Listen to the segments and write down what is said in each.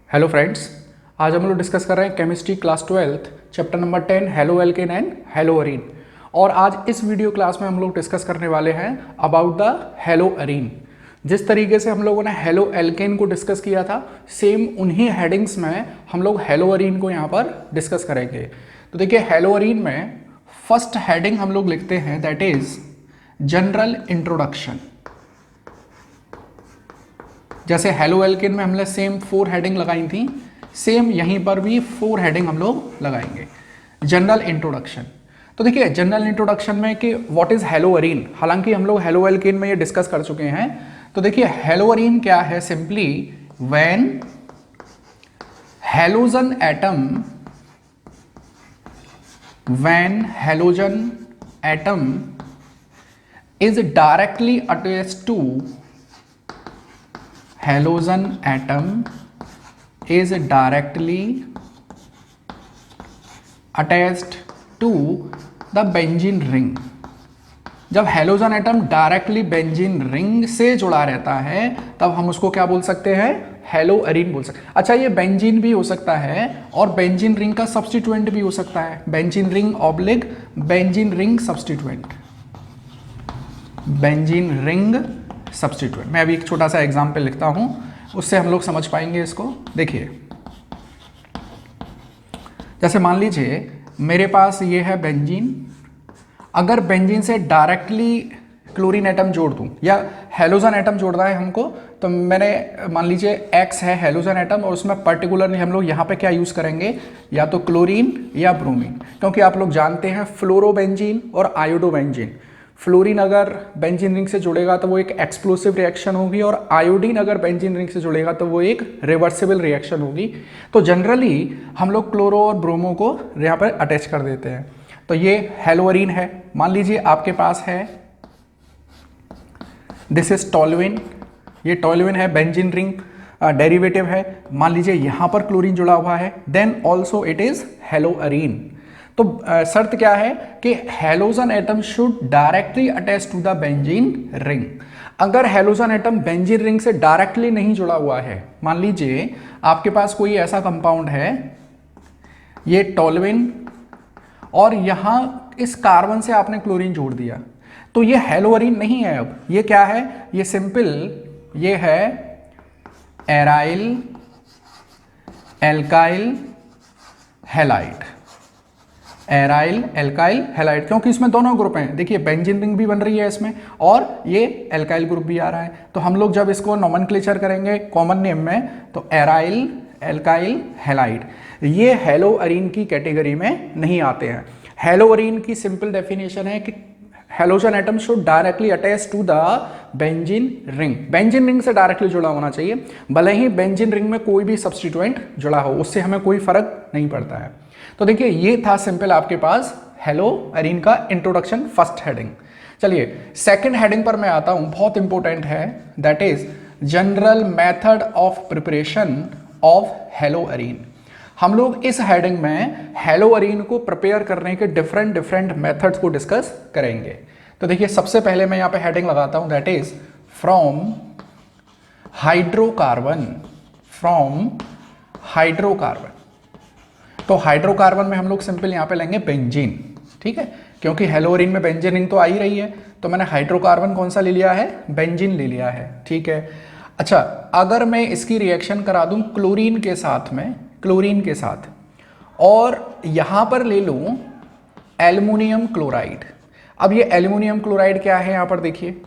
Hello friends, आज हम लोग डिस्कस कर रहे हैं chemistry class 12 chapter number 10 haloalkane and hello Areen. और आज इस वीडियो क्लास में हम लोग डिस्कस करने वाले हैं अबाउट द हेलो अरीन। जिस तरीके से हम लोगों ने हेलो एल्केन को डिस्कस किया था, सेम उन्हीं हेडिंग्स में हम लोग हेलो अरीन को यहाँ पर डिस्कस करेंगे। तो देखिए, हेलो अरीन में फर्स्ट हेडिंग हम लोग लिखते हैं, दैट इज जनरल इंट्रोडक्शन। जैसे हेलो एल्केन में हमने सेम 4 हेडिंग लगाई थी, सेम यहीं पर भी 4 हेडिंग हम लोग लगाएंगे। जनरल इंट्रोडक्शन, तो देखिए जनरल इंट्रोडक्शन में कि व्हाट इज हेलो अरीन, हालांकि हम लोग हेलो एल्केन में ये डिस्कस कर चुके हैं। तो देखिए हेलो अरीन क्या है, simply when halogen atom is directly attached to halogen atom is directly attached to the benzene ring। जब halogen atom directly benzene ring से जुड़ा रहता है तब हम उसको क्या बोल सकते हैं, हेलो अरीन बोल सकते हैं। अच्छा, ये बेंजीन भी हो सकता है और बेंजीन रिंग का सब्स्टिट्यूएंट भी हो सकता है, benzene ring oblique benzene ring substituent, benzene ring substituent. मैं अभी एक छोटा सा एग्जाम्पल लिखता हूं, उससे हम लोग समझ पाएंगे इसको। देखिए, जैसे मान लीजिए मेरे पास ये है बेंजीन, अगर बेंजीन से डायरेक्टली क्लोरीन एटम जोड़ दूं या हेलोजन एटम जोड़ना है हमको, तो मैंने मान लीजिए X है हेलोजन एटम और उसमें पर्टिकुलरली हम लोग यहाँ पे क्या यूज़ करेंगे, या तो क्लोरीन या ब्रोमीन, क्योंकि आप लोग जानते हैं फ्लोरोबेंजीन और आयोडोबेंजीन। फ्लोरीन अगर बेंजीन रिंग से जुड़ेगा तो वो एक एक्सप्लोसिव रिएक्शन होगी, और आयोडीन अगर बेंजीन रिंग से जुड़ेगा तो वो एक रिवर्सिबल रिएक्शन होगी। तो जनरली हम लोग क्लोरो और ब्रोमो को यहाँ पर अटैच कर देते हैं। तो ये हेलो अरीन है। मान लीजिए आपके पास है, दिस इज टोल्यूइन, ये टोल्यूइन है, बेंजीन रिंग डेरिवेटिव है। मान लीजिए यहाँ पर क्लोरीन जुड़ा हुआ है, then also it is haloarene. तो शर्त क्या है कि halogen atom should directly attach to the benzene ring. अगर हेलोजन एटम बेंजीन रिंग से डायरेक्टली नहीं जुड़ा हुआ है, मान लीजिए आपके पास कोई ऐसा कंपाउंड है, ये टोल्यूइन, और यहां इस कार्बन से आपने क्लोरीन जोड़ दिया, तो ये हेलो अरीन नहीं है। अब ये क्या है, ये सिंपल ये है aryl alkyl halide, aryl alkyl halide, क्योंकि इसमें दोनों ग्रुप हैं। देखिए बेंजीन रिंग भी बन रही है इसमें और ये एल्काइल ग्रुप भी आ रहा है। तो हम लोग जब इसको नोमेनक्लेचर करेंगे कॉमन नेम में, तो एराइल एल्काइल हैलाइड, ये हेलो अरीन की कैटेगरी में नहीं आते हैं। हेलो अरीन की सिंपल डेफिनेशन है कि halogen atom should directly attach to the benzene ring. Benzene ring से डायरेक्टली जुड़ा होना चाहिए, भले ही बेंजीन रिंग में कोई भी सब्स्टिट्यूएंट जुड़ा हो, उससे हमें कोई फर्क नहीं पड़ता है। तो देखिए ये था सिंपल आपके पास हेलो अरीन का इंट्रोडक्शन, फर्स्ट हेडिंग। चलिए सेकंड हेडिंग पर मैं आता हूं, बहुत इंपॉर्टेंट है, that is general method of preparation of hello Areen. हम लोग इस हेडिंग में हेलो अरीन को प्रिपेयर करने के डिफरेंट मेथड्स को डिस्कस करेंगे। तो देखिए सबसे पहले मैं यहां पे हेडिंग लगाता हूं, that is from hydrocarbon, from hydrocarbon. तो हाइड्रोकार्बन में हम लोग सिंपल यहां पे लेंगे बेंजीन, ठीक है, क्योंकि हेलो अरीन में बेंजीन रिंग तो आ ही रही है, तो मैंने हाइड्रोकार्बन कौन सा ले लिया है, बेंजीन ले लिया है, ठीक है। अच्छा, अगर मैं इसकी रिएक्शन करा दूं क्लोरीन के साथ में, क्लोरीन के साथ, और यहां पर ले लूं एल्युमिनियम क्लोराइड। अब ये एल्युमिनियम क्लोराइड क्या है, यहां पर देखिए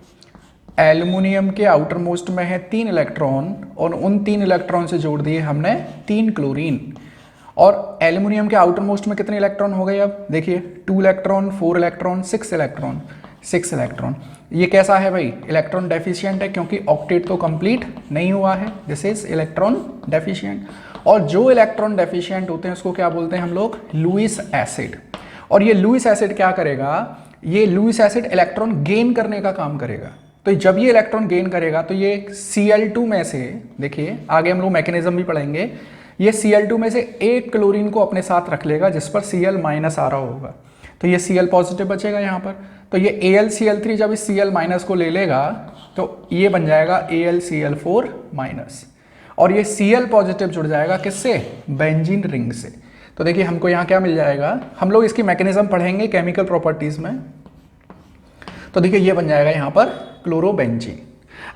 एल्युमिनियम के आउटर मोस्ट में है 3 इलेक्ट्रॉन, और उन 3 इलेक्ट्रॉन से जोड़ दिए हमने 3 क्लोरीन। और एल्युमिनियम के आउटर मोस्ट में कितने इलेक्ट्रॉन हो गए, अब देखिए 2 इलेक्ट्रॉन, 4 इलेक्ट्रॉन, 6 इलेक्ट्रॉन, 6 इलेक्ट्रॉन। ये कैसा है भाई, इलेक्ट्रॉन डेफिशिएंट है, क्योंकि ऑक्टेट तो कंप्लीट नहीं हुआ है, दिस इज इलेक्ट्रॉन डेफिशिएंट। और जो इलेक्ट्रॉन डेफिशिएंट होते हैं उसको क्या बोलते हैं हम लोग, लुईस एसिड। और ये लुईस एसिड क्या करेगा, ये लुईस एसिड इलेक्ट्रॉन गेन करने का काम करेगा। तो जब ये इलेक्ट्रॉन गेन करेगा तो ये Cl2 में से, देखिए आगे हम लोग मैकेनिज्म भी पढ़ेंगे, ये Cl2 में से एक क्लोरीन को अपने साथ रख लेगा जिस पर Cl माइनस आ रहा होगा, तो ये Cl पॉजिटिव बचेगा यहाँ पर। तो ये AlCl3 जब इस Cl माइनस को ले लेगा तो ये बन जाएगा AlCl4 माइनस। और ये Cl पॉजिटिव जुड़ जाएगा किससे, बेंजीन रिंग से। तो देखिए हमको यहाँ क्या मिल जाएगा, हम लोग इसकी मैकेनिज्म पढ़ेंगे केमिकल प्रॉपर्टीज में। तो देखिए ये बन जाएगा यहाँ पर क्लोरोबेंजीन।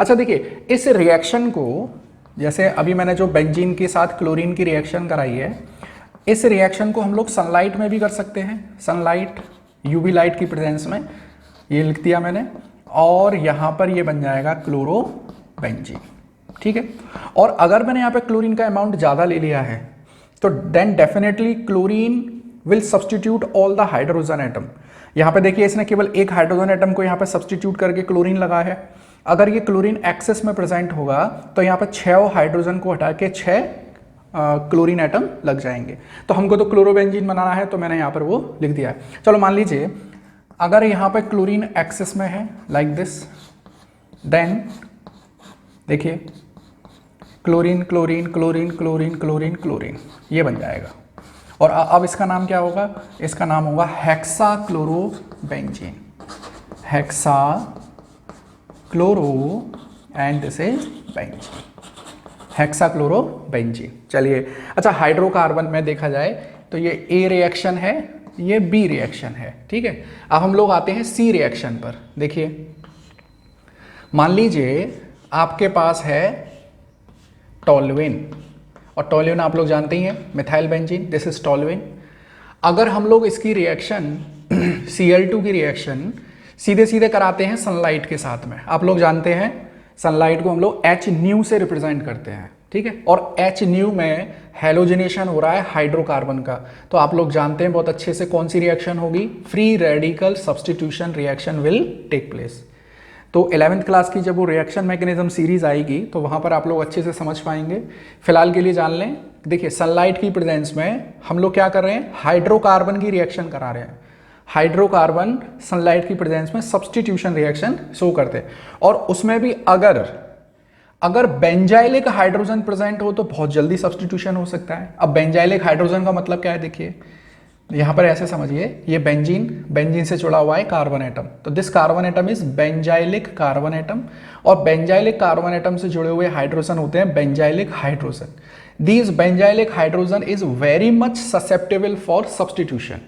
अच्छा देखिए इस रिएक्शन को, जैसे अभी मैंने जो बेंजीन के साथ क्लोरीन की रिएक्शन कराई है, इस रिएक्शन को हम लोग सनलाइट में भी कर सकते हैं, सनलाइट यूवी लाइट की प्रेजेंस में, ये लिख दिया मैंने, और यहाँ पर ये बन जाएगा क्लोरोबेंजीन, ठीक है। और अगर मैंने यहाँ पे क्लोरीन का अमाउंट ज़्यादा ले लिया है तो then definitely chlorine will substitute all the hydrogen atom. यहाँ पे देखिए इसने केवल एक हाइड्रोजन एटम को यहाँ पे सब्सटीट्यूट करके क्लोरीन लगा है। अगर ये क्लोरीन एक्सेस में प्रेजेंट होगा तो यहाँ पे 6 हाइड्रोजन को हटा के 6 क्लोरीन एटम लग जाएंगे। तो हमको तो क्लोरोबेंजीन बनाना है तो मैंने यहाँ पर वो लिख दिया है। चलो मान लीजिए अगर यहाँ पे क्लोरीन एक्सेस में है लाइक दिस, देन देखिए chlorine chlorine chlorine chlorine chlorine chlorine, ये बन जाएगा। और अब इसका नाम क्या होगा, इसका नाम होगा hexa chlorobenzene, hexa chloro and this is benzene, hexa chlorobenzene. चलिए अच्छा हाइड्रोकार्बन में देखा जाए तो ये ए रिएक्शन है, ये बी रिएक्शन है, ठीक है। अब हम लोग आते हैं सी रिएक्शन पर। देखिए मान लीजिए आपके पास है टोल्यूइन, और टोल्यूइन आप लोग जानते ही हैं methyl benzene, this is toluene. अगर हम लोग इसकी रिएक्शन Cl2 की रिएक्शन सीधे सीधे कराते हैं सनलाइट के साथ में, आप लोग जानते हैं सनलाइट को हम लोग H न्यू से रिप्रेजेंट करते हैं, ठीक है। और H न्यू में हेलोजिनेशन हो रहा है हाइड्रोकार्बन का, तो आप लोग जानते हैं बहुत अच्छे से कौन सी रिएक्शन होगी, free radical substitution reaction will take place. तो 11th क्लास की जब वो रिएक्शन मैकेनिज्म सीरीज आएगी तो वहाँ पर आप लोग अच्छे से समझ पाएंगे। फिलहाल के लिए जान लें, देखिए सनलाइट की प्रेजेंस में हम लोग क्या कर रहे हैं, हाइड्रोकार्बन की रिएक्शन करा रहे हैं। हाइड्रोकार्बन सनलाइट की प्रेजेंस में सब्सटीट्यूशन रिएक्शन शो करते हैं, और उसमें भी अगर बेंजाइलिक हाइड्रोजन प्रेजेंट हो तो बहुत जल्दी सब्सटीट्यूशन हो सकता है। अब बेंजाइलिक हाइड्रोजन का मतलब क्या है, देखिए यहाँ पर ऐसे समझिए, ये बेंजीन से जुड़ा हुआ है कार्बन एटम, तो this carbon atom is benzylic carbon atom, और बेंजाइलिक कार्बन एटम से जुड़े हुए हाइड्रोजन होते हैं benzylic hydrogen. These benzylic hydrogen is very much susceptible for substitution.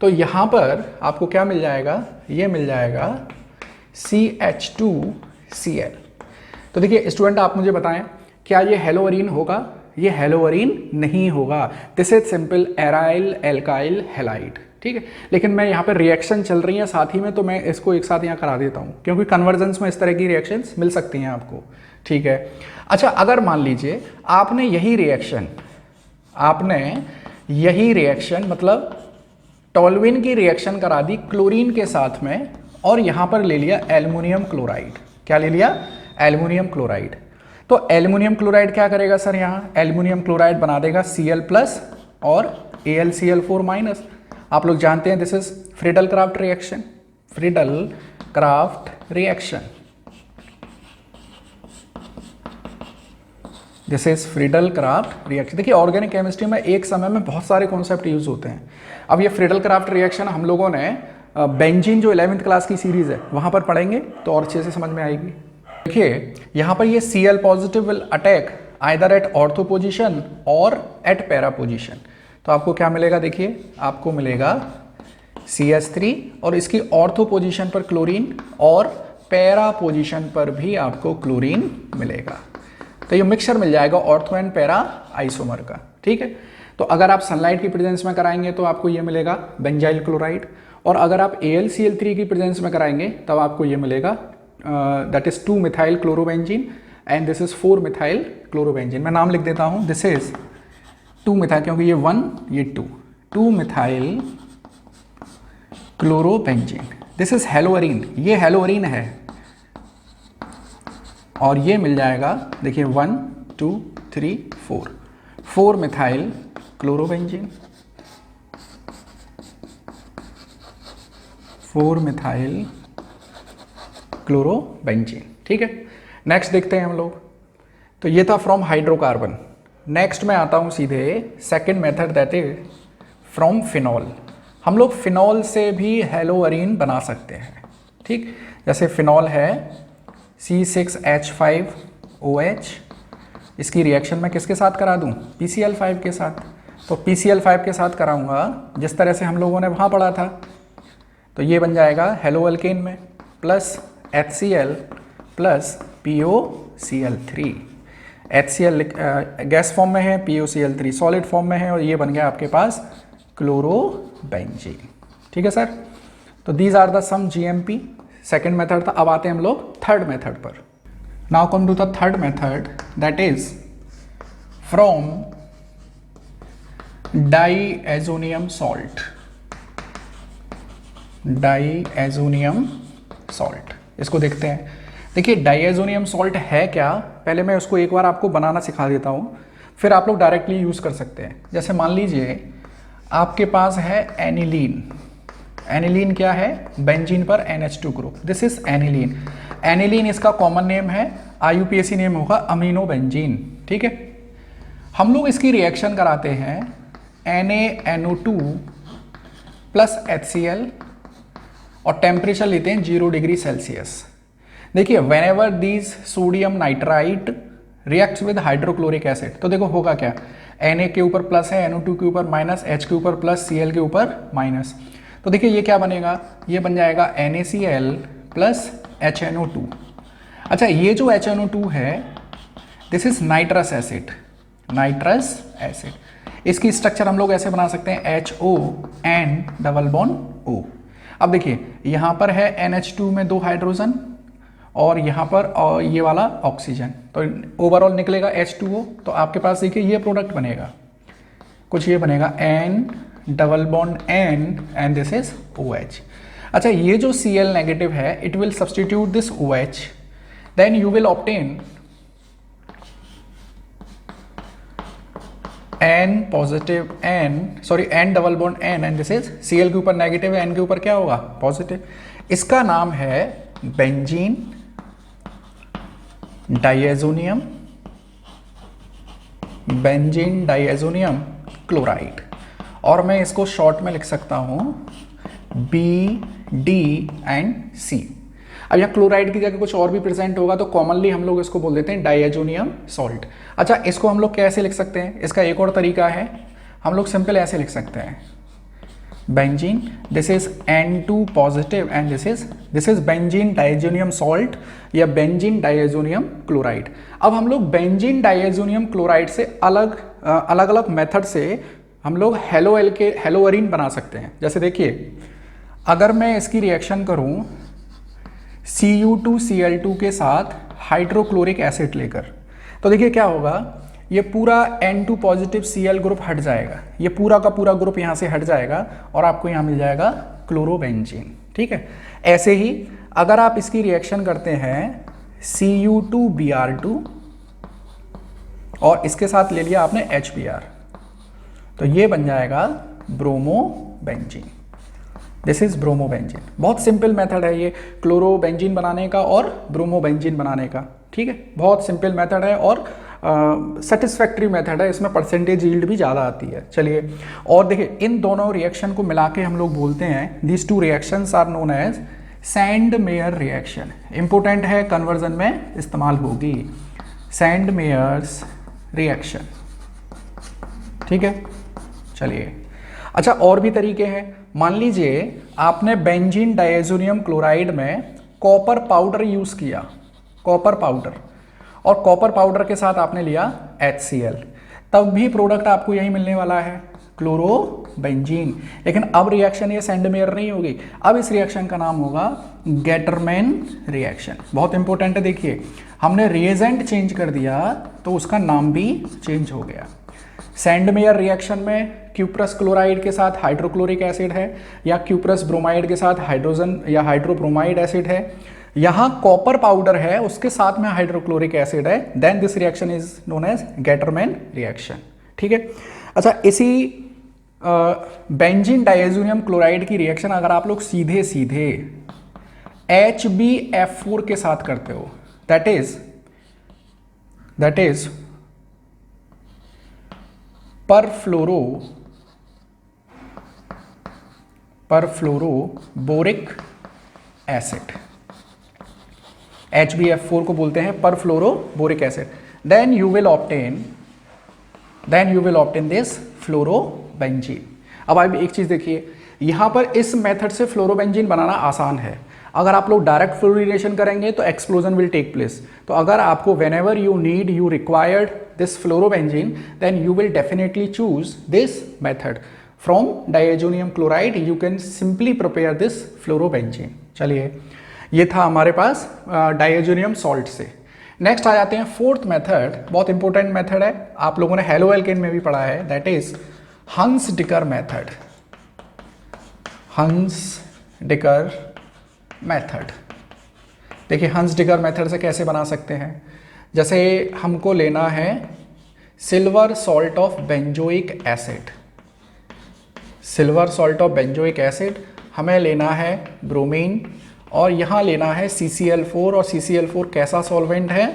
तो यहाँ पर आपको क्या मिल जाएगा, ये मिल जाएगा CH2Cl। तो देखिए स्टूडेंट आप मुझे बताएं क्या ये हेलोअरीन होगा, ये हेलोअरीन नहीं होगा, this is simple aryl alkyl halide, ठीक है। लेकिन मैं यहाँ पर रिएक्शन चल रही है साथ ही में, तो मैं इसको एक साथ यहाँ करा देता हूँ, क्योंकि कन्वर्जेंस में इस तरह की रिएक्शंस मिल सकती हैं आपको, ठीक है। अच्छा अगर मान लीजिए आपने यही रिएक्शन मतलब टोल्यूइन की रिएक्शन करा दी क्लोरीन के साथ में, और यहाँ पर ले लिया एल्युमिनियम क्लोराइड। क्या ले लिया, एल्युमिनियम क्लोराइड। तो एल्युमिनियम क्लोराइड क्या करेगा सर, यहाँ एल्युमिनियम क्लोराइड बना देगा Cl+ और AlCl4-। आप लोग जानते हैं this is Friedel craft reaction, Friedel craft reaction, this is Friedel craft reaction. देखिए ऑर्गेनिक केमिस्ट्री में एक समय में बहुत सारे कॉन्सेप्ट यूज होते हैं। अब ये फ्रीडल क्राफ्ट रिएक्शन हम लोगों ने बेंजीन जो 11th क्लास की सीरीज है वहां पर पढ़ेंगे तो और अच्छे से समझ में आएगी। देखिए यहाँ पर ये Cl positive will attack either at ortho position और एट पैरा पोजिशन। तो आपको क्या मिलेगा, देखिए आपको मिलेगा CH3 और इसकी ऑर्थो पोजिशन पर क्लोरीन और पैरा पोजिशन पर भी आपको क्लोरीन मिलेगा। तो ये मिक्सचर मिल जाएगा ऑर्थो एंड पैरा आइसोमर का, ठीक है। तो अगर आप सनलाइट की प्रेजेंस में कराएंगे तो आपको ये मिलेगा बेंजाइल क्लोराइड, और अगर आप AlCl3 की प्रेजेंस में कराएंगे तब आपको ये मिलेगा that is 2-methyl chlorobenzene and this is 4-methyl chlorobenzene। मैं नाम लिख देता हूँ, this is 2-methyl, क्योंकि ये 1 ये 2-methyl chlorobenzene, this is हेलोअरीन, ये हेलोअरीन है, और ये मिल जाएगा देखिए 1 2 3 4-methyl chlorobenzene, 4-methyl क्लोरोबेंजीन, ठीक है। नेक्स्ट देखते हैं हम लोग। तो ये था फ्रॉम हाइड्रोकार्बन। नेक्स्ट मैं आता हूँ सीधे second method, that is from phenol. हम लोग फिनॉल से भी हेलोअरीन बना सकते हैं, ठीक। जैसे फिनॉल है C6H5OH इसकी रिएक्शन मैं किसके साथ करा दूँ, PCl5 के साथ। तो PCl5 के साथ कराऊंगा जिस तरह से हम लोगों ने वहाँ पढ़ा था। तो ये बन जाएगा हेलो अल्केन में plus HCl plus POCl3। HCl gas form में है, POCl3 सॉलिड फॉर्म में है, और ये बन गया आपके पास क्लोरोबेंजीन। ठीक है सर। तो these are the some GMP। Second method था। अब आते हैं हम लोग थर्ड मेथड पर। Now come to the third method, that is from diazonium salt. Diazonium salt, इसको देखते हैं। देखिए डाईएजोनियम सॉल्ट है क्या, पहले मैं उसको एक बार आपको बनाना सिखा देता हूँ, फिर आप लोग डायरेक्टली यूज़ कर सकते हैं। जैसे मान लीजिए आपके पास है एनिलीन। एनिलीन क्या है, बेंजीन पर NH2 group, this is aniline. Aniline इसका कॉमन नेम है, IUPAC नेम होगा अमीनो बेंजीन। ठीक है। हम लोग इसकी रिएक्शन कराते हैं NaNO2 प्लस HCl और टेम्परेचर लेते हैं 0 डिग्री सेल्सियस। देखिए when ever these sodium nitrite reacts with hydrochloric acid, तो देखो होगा क्या, Na के ऊपर प्लस है, NO2 के ऊपर माइनस, H के ऊपर प्लस, Cl के ऊपर माइनस। तो देखिए ये क्या बनेगा, ये बन जाएगा NaCl प्लस HNO2। अच्छा ये जो HNO2 है this is nitrous acid. Nitrous acid, इसकी स्ट्रक्चर हम लोग ऐसे बना सकते हैं HON डबल बॉन्ड O। अब देखिए यहाँ पर है NH2 में 2 हाइड्रोजन और यहाँ पर और ये वाला ऑक्सीजन, तो ओवरऑल निकलेगा H2O। तो आपके पास देखिए ये प्रोडक्ट बनेगा, कुछ ये बनेगा N double bond N and this is OH। अच्छा ये जो Cl नेगेटिव है it will substitute this OH, then you will obtain N positive N double bond N and this is Cl के ऊपर नेगेटिव है, N के ऊपर क्या होगा, पॉजिटिव। इसका नाम है benzene diazonium, benzene diazonium chloride, और मैं इसको शॉर्ट में लिख सकता हूं BD एंड C। अब यहाँ क्लोराइड की जगह कुछ और भी प्रेजेंट होगा तो कॉमनली हम लोग इसको बोल देते हैं डाईएजोनियम सॉल्ट। अच्छा इसको हम लोग कैसे लिख सकते हैं, इसका एक और तरीका है, हम लोग सिंपल ऐसे लिख सकते हैं benzene, this is N2 positive and this is benzene diazonium salt या बेंजीन डाईएजोनियम क्लोराइड। अब हम लोग बेंजीन डाईएजोनियम क्लोराइड से अलग अलग मेथड से हम लोग हेलोअरीन बना सकते हैं। जैसे देखिए अगर मैं इसकी रिएक्शन करूं Cu2Cl2 के साथ हाइड्रोक्लोरिक एसिड लेकर, तो देखिए क्या होगा, ये पूरा N2 पॉजिटिव Cl ग्रुप हट जाएगा, ये पूरा का पूरा ग्रुप यहाँ से हट जाएगा और आपको यहाँ मिल जाएगा क्लोरोबेंजीन। ठीक है। ऐसे ही अगर आप इसकी रिएक्शन करते हैं Cu2Br2 और इसके साथ ले लिया आपने HBr, तो ये बन जाएगा ब्रोमोबेंजीन, दिस इज ब्रोमोबेंजीन। बहुत सिंपल मेथड है ये क्लोरोबेंजीन बनाने का और ब्रोमोबेंजीन बनाने का। ठीक है, बहुत सिंपल मेथड है और सेटिस्फैक्ट्री मेथड है, इसमें परसेंटेज यील्ड भी ज़्यादा आती है। चलिए और देखिए इन दोनों रिएक्शन को मिला के हम लोग बोलते हैं these two reactions are known as Sandmeyer reaction. Important है, कन्वर्जन में इस्तेमाल होगी, सैंड-मेयर्स रिएक्शन। ठीक है, चलिए। अच्छा और भी तरीके हैं, मान लीजिए आपने बेंजीन डाईएजोनियम क्लोराइड में कॉपर पाउडर यूज़ किया, कॉपर पाउडर, और कॉपर पाउडर के साथ आपने लिया HCl, तब भी प्रोडक्ट आपको यही मिलने वाला है क्लोरोबेंजीन। लेकिन अब रिएक्शन ये सैंड-मेयर नहीं होगी, अब इस रिएक्शन का नाम होगा गेटरमैन रिएक्शन। बहुत इंपॉर्टेंट है, देखिए हमने रिएजेंट चेंज कर दिया तो उसका नाम भी चेंज हो गया। सैंड-मेयर रिएक्शन में क्यूप्रस क्लोराइड के साथ हाइड्रोक्लोरिक एसिड है या क्यूप्रस ब्रोमाइड के साथ हाइड्रोजन या हाइड्रोब्रोमाइड एसिड है, यहाँ कॉपर पाउडर है उसके साथ में हाइड्रोक्लोरिक एसिड है, then this reaction is known as Gattermann reaction. ठीक है। अच्छा इसी बेंजीन डाईएजोनियम क्लोराइड की रिएक्शन अगर आप लोग सीधे सीधे HbF4 के साथ करते हो, दैट इज परफ्लोरोबोरिक एसिड। HbF4 को बोलते हैं perfluoroboric acid. then you will obtain this fluorobenzene. अब आप एक चीज़ देखिए, यहाँ पर इस मेथड से फ्लोरोबेंजीन बनाना आसान है। अगर आप लोग डायरेक्ट फ्लोरिनेशन करेंगे तो एक्सप्लोजन विल टेक प्लेस। तो अगर आपको whenever you required this fluorobenzene, then you will definitely choose this method. From diazonium chloride you can simply prepare this fluorobenzene। चलिए, ये था हमारे पास डायजोनियम सॉल्ट से। नेक्स्ट आ जाते हैं फोर्थ मेथड, बहुत इंपॉर्टेंट मेथड है, आप लोगों ने हेलो एल्केन में भी पढ़ा है, दैट इज हंस-डिकर मेथड। हंस-डिकर मेथड, देखिए हंस-डिकर मेथड से कैसे बना सकते हैं। जैसे हमको लेना है silver salt of benzoic acid, silver salt of benzoic acid, हमें लेना है ब्रोमीन और यहाँ लेना है CCl4, और CCl4 कैसा सॉल्वेंट है,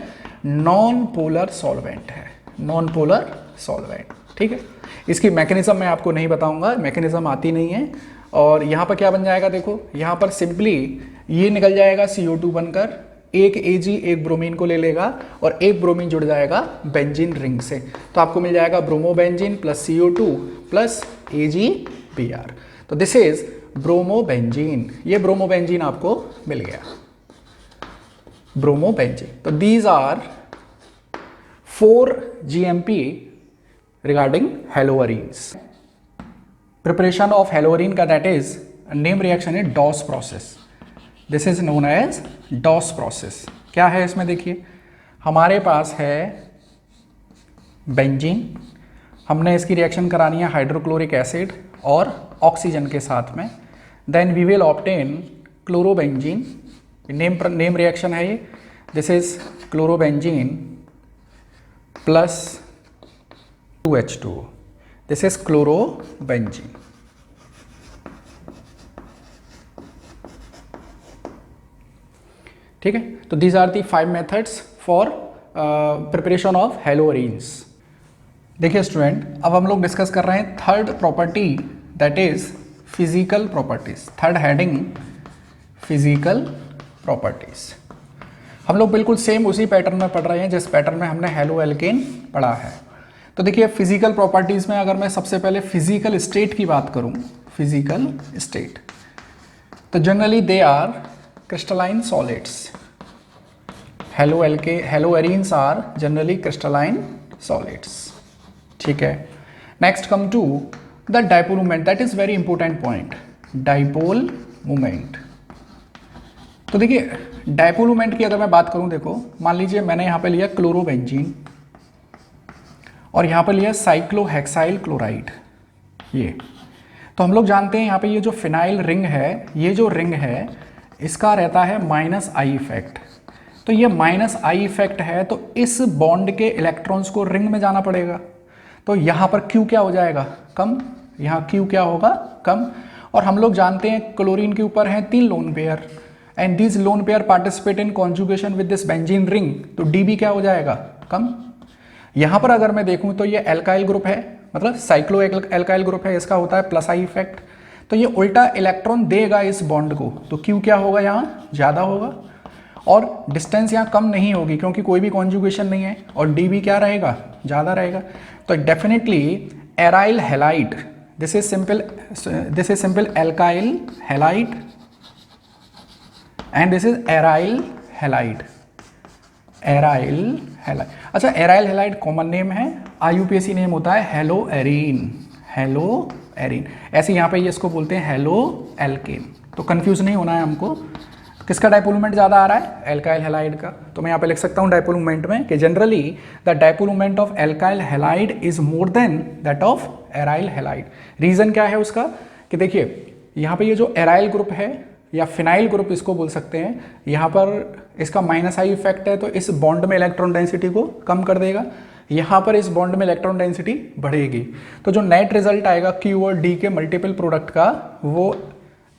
नॉन पोलर सॉल्वेंट है, नॉन पोलर सॉल्वेंट। ठीक है, इसकी मैकेनिज्म मैं आपको नहीं बताऊंगा, मैकेनिज्म आती नहीं है। और यहाँ पर क्या बन जाएगा, देखो यहाँ पर सिंपली ये निकल जाएगा CO2 बनकर, एक Ag एक ब्रोमीन को ले लेगा और एक ब्रोमीन जुड़ जाएगा बेंजीन रिंग से, तो आपको मिल जाएगा bromobenzene plus CO2 plus AgBr। तो दिस इज ब्रोमोबेंजीन, ये ब्रोमोबेंजीन आपको मिल गया, ब्रोमोबेंजीन। तो these are 4 GMP regarding haloarenes. Preparation of haloarene का दैट इज नेम रिएक्शन है Dow's process, this is known as Dow's process. क्या है इसमें, देखिए हमारे पास है बेंजीन, हमने इसकी रिएक्शन करानी है हाइड्रोक्लोरिक एसिड और ऑक्सीजन के साथ में, then we will obtain chlorobenzene, name reaction है ये, this is chlorobenzene plus 2H2, this is chlorobenzene. ठीक है, तो these are the 5 methods for preparation of haloarenes. देखिए स्टूडेंट, अब हम लोग डिस्कस कर रहे हैं third property, that is physical properties. Third heading physical properties. हम लोग बिल्कुल सेम उसी पैटर्न में पढ़ रहे हैं जिस पैटर्न में हमने हेलो एल्केन पढ़ा है। तो देखिए फिजिकल प्रॉपर्टीज में अगर मैं सबसे पहले फिजिकल स्टेट की बात करूं, फिजिकल स्टेट, तो generally they are crystalline solids. Haloarenes are generally crystalline solids. ठीक है, next come to the dipole movement, that is very important point, dipole movement. तो देखिए डाइपोल मूवमेंट की अगर मैं बात करूं, देखो मान लीजिए मैंने यहाँ पे लिया क्लोरोबेंजीन और यहाँ पे लिया साइक्लोहेक्साइल क्लोराइड, ये तो हम लोग जानते हैं यहाँ पे ये जो फिनाइल रिंग है, ये जो रिंग है इसका रहता है -I इफेक्ट। तो ये -I इफेक्ट है, तो इस बॉन्ड के इलेक्ट्रॉन्स को रिंग में जाना पड़ेगा, तो यहाँ पर Q क्या हो जाएगा, कम, यहाँ Q क्या होगा, कम। और हम लोग जानते हैं क्लोरीन के ऊपर हैं 3 lone pair and this lone pair participate in conjugation with this benzene ring, तो DB क्या हो जाएगा, कम। यहाँ पर अगर मैं देखूँ तो ये एल्काइल ग्रुप है, मतलब साइक्लो एल्काइल ग्रुप है, इसका होता है +I इफेक्ट, तो ये उल्टा इलेक्ट्रॉन देगा इस बॉन्ड को, तो Q क्या होगा, यहाँ ज़्यादा होगा और डिस्टेंस यहाँ कम नहीं होगी क्योंकि कोई भी कॉन्जुगेशन नहीं है, और DB क्या रहेगा, ज़्यादा रहेगा। तो definitely aryl halide, this is simple alkyl halide and this is aryl halide, aryl halide. अच्छा, एराइल हैलाइड कॉमन नेम है, IUPAC नेम होता है हेलोएरीन, हेलोएरीन। ऐसे यहाँ पे ये इसको बोलते हैं हेलो एल्केन, तो कंफ्यूज नहीं होना है हमको। किसका डाइपोल मोमेंट ज़्यादा आ रहा है, एल्काइल हैलाइड का, तो मैं यहाँ पे लिख सकता हूँ डाइपोल मोमेंट में कि generally the dipole moment of alkyl halide is more than that of aryl halide. Reason क्या है उसका, कि देखिए यहाँ पे ये जो एराइल ग्रुप है या फिनाइल ग्रुप इसको बोल सकते हैं, यहाँ पर इसका -I इफेक्ट है, तो इस बॉन्ड में इलेक्ट्रॉन डेंसिटी को कम कर देगा, यहाँ पर इस बॉन्ड में इलेक्ट्रॉन डेंसिटी बढ़ेगी, तो जो नेट रिजल्ट आएगा Q और D के मल्टीपल प्रोडक्ट का, वो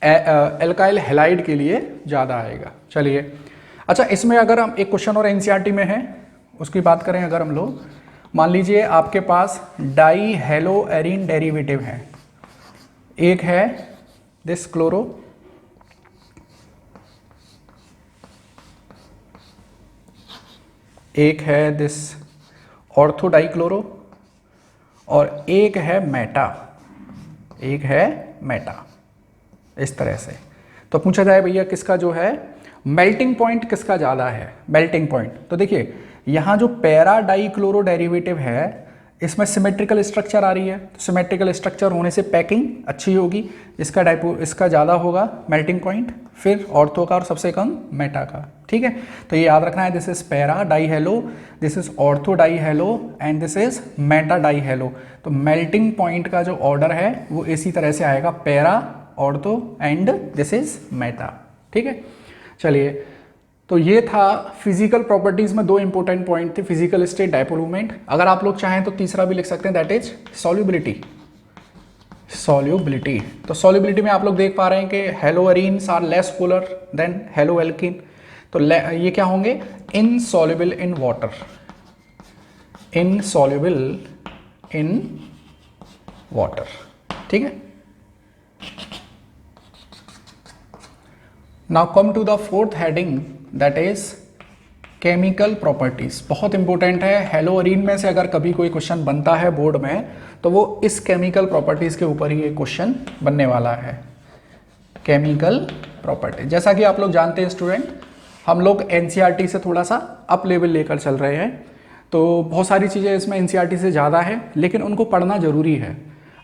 एल्काइल हैलाइड के लिए ज़्यादा आएगा। चलिए, अच्छा इसमें अगर हम एक क्वेश्चन और NCERT में है उसकी बात करें, अगर हम लोग मान लीजिए आपके पास डाई हेलोएरीन डेरिवेटिव है, एक है दिस क्लोरो, एक है दिस ऑर्थो डाइक्लोरो, और एक है मेटा, एक है मेटा, इस तरह से। तो पूछा जाए भैया किसका जो है मेल्टिंग पॉइंट किसका ज़्यादा है, मेल्टिंग पॉइंट। तो देखिए यहाँ जो पैरा डाइक्लोरो डेरिवेटिव है इसमें सिमेट्रिकल स्ट्रक्चर आ रही है, तो सिमेट्रिकल स्ट्रक्चर होने से पैकिंग अच्छी होगी, इसका ज़्यादा होगा मेल्टिंग पॉइंट, फिर ऑर्थो का और सबसे कम मेटा का। ठीक है, तो ये याद रखना है, this is para die hello, this is ortho di hello and this is Meta die hello. तो मेल्टिंग पॉइंट का जो ऑर्डर है वो इसी तरह से आएगा, para, ortho and this is Meta. ठीक है, चलिए, तो ये था फिजिकल प्रॉपर्टीज में दो इंपॉर्टेंट पॉइंट थे, फिजिकल स्टेट, डायपोल मोमेंट। अगर आप लोग चाहें तो तीसरा भी लिख सकते हैं, दैट इज सॉल्युबिलिटी। सॉल्युबिलिटी, तो सॉल्युबिलिटी में आप लोग देख पा रहे हैं कि haloarenes are less polar than haloalkene, तो ये क्या होंगे, insoluble in water, insoluble in water. ठीक है, now come to the fourth heading, that is chemical properties. बहुत इंपॉर्टेंट है, हेलोअरीन में से अगर कभी कोई क्वेश्चन बनता है बोर्ड में तो वो इस केमिकल प्रॉपर्टीज के ऊपर ही एक क्वेश्चन बनने वाला है, केमिकल प्रॉपर्टी। जैसा कि आप लोग जानते हैं स्टूडेंट, हम लोग एनसीईआरटी से थोड़ा सा अप लेवल लेकर चल रहे हैं, तो बहुत सारी चीज़ें इसमें एनसीईआरटी से ज़्यादा है, लेकिन उनको पढ़ना ज़रूरी है।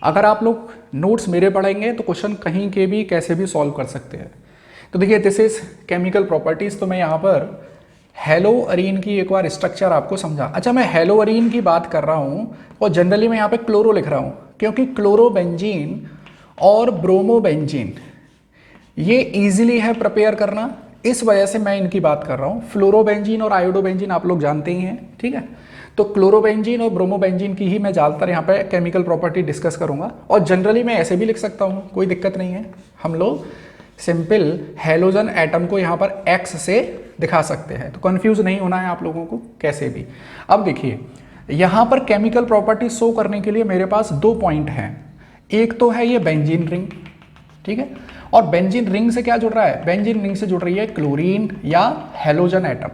अगर आप लोग नोट्स मेरे पढ़ेंगे तो क्वेश्चन कहीं के भी कैसे भी सॉल्व कर सकते हैं। तो देखिए, दिस इज केमिकल प्रॉपर्टीज़। तो मैं यहाँ पर हेलोअरीन की एक बार स्ट्रक्चर आपको समझा। अच्छा, मैं हेलोअरीन की बात कर रहा हूँ और जनरली मैं यहाँ पे क्लोरो लिख रहा हूँ, क्योंकि क्लोरोबेंजीन और ब्रोमोबेंजीन ये इजीली है प्रिपेयर करना, इस वजह से मैं इनकी बात कर रहा हूँ। फ्लोरोबेंजीन और आयोडोबेंजीन आप लोग जानते ही हैं। ठीक है, तो क्लोरोबेंजीन और ब्रोमोबेंजीन की ही मैं ज़्यादातर यहाँ पे केमिकल प्रॉपर्टी डिस्कस करूँगा, और जनरली मैं ऐसे भी लिख सकता हूँ, कोई दिक्कत नहीं है। हम लोग सिंपल हेलोजन एटम को यहाँ पर एक्स से दिखा सकते हैं, तो कंफ्यूज नहीं होना है आप लोगों को कैसे भी। अब देखिए, यहाँ पर केमिकल प्रॉपर्टी शो करने के लिए मेरे पास दो पॉइंट हैं। एक तो है ये बेंजीन रिंग, ठीक है, और बेंजीन रिंग से क्या जुड़ रहा है, बेंजीन रिंग से जुड़ रही है क्लोरीन या हेलोजन एटम।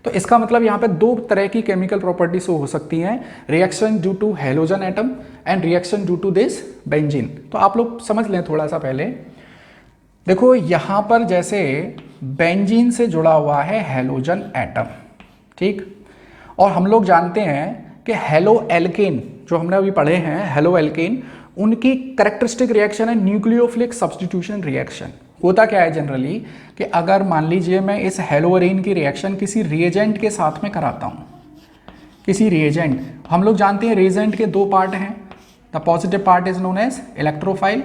तो इसका मतलब यहाँ पे दो तरह की केमिकल प्रॉपर्टी शो हो सकती हैं, reaction due to halogen atom and reaction due to this benzene. तो आप लोग समझ लें थोड़ा सा पहले। देखो यहाँ पर जैसे बेंजीन से जुड़ा हुआ है हेलोजन एटम, ठीक, और हम लोग जानते हैं कि हेलोएल्केन जो हमने अभी पढ़े हैं, हेलोएल्केन, उनकी कैरेक्टरिस्टिक रिएक्शन है न्यूक्लियोफिलिक सब्स्टिट्यूशन रिएक्शन। होता क्या है जनरली कि अगर मान लीजिए मैं इस हेलोअरीन की रिएक्शन किसी रिएजेंट के साथ में कराता हूँ, किसी रिएजेंट, हम लोग जानते हैं रिएजेंट के दो पार्ट हैं, the positive part is known as electrophile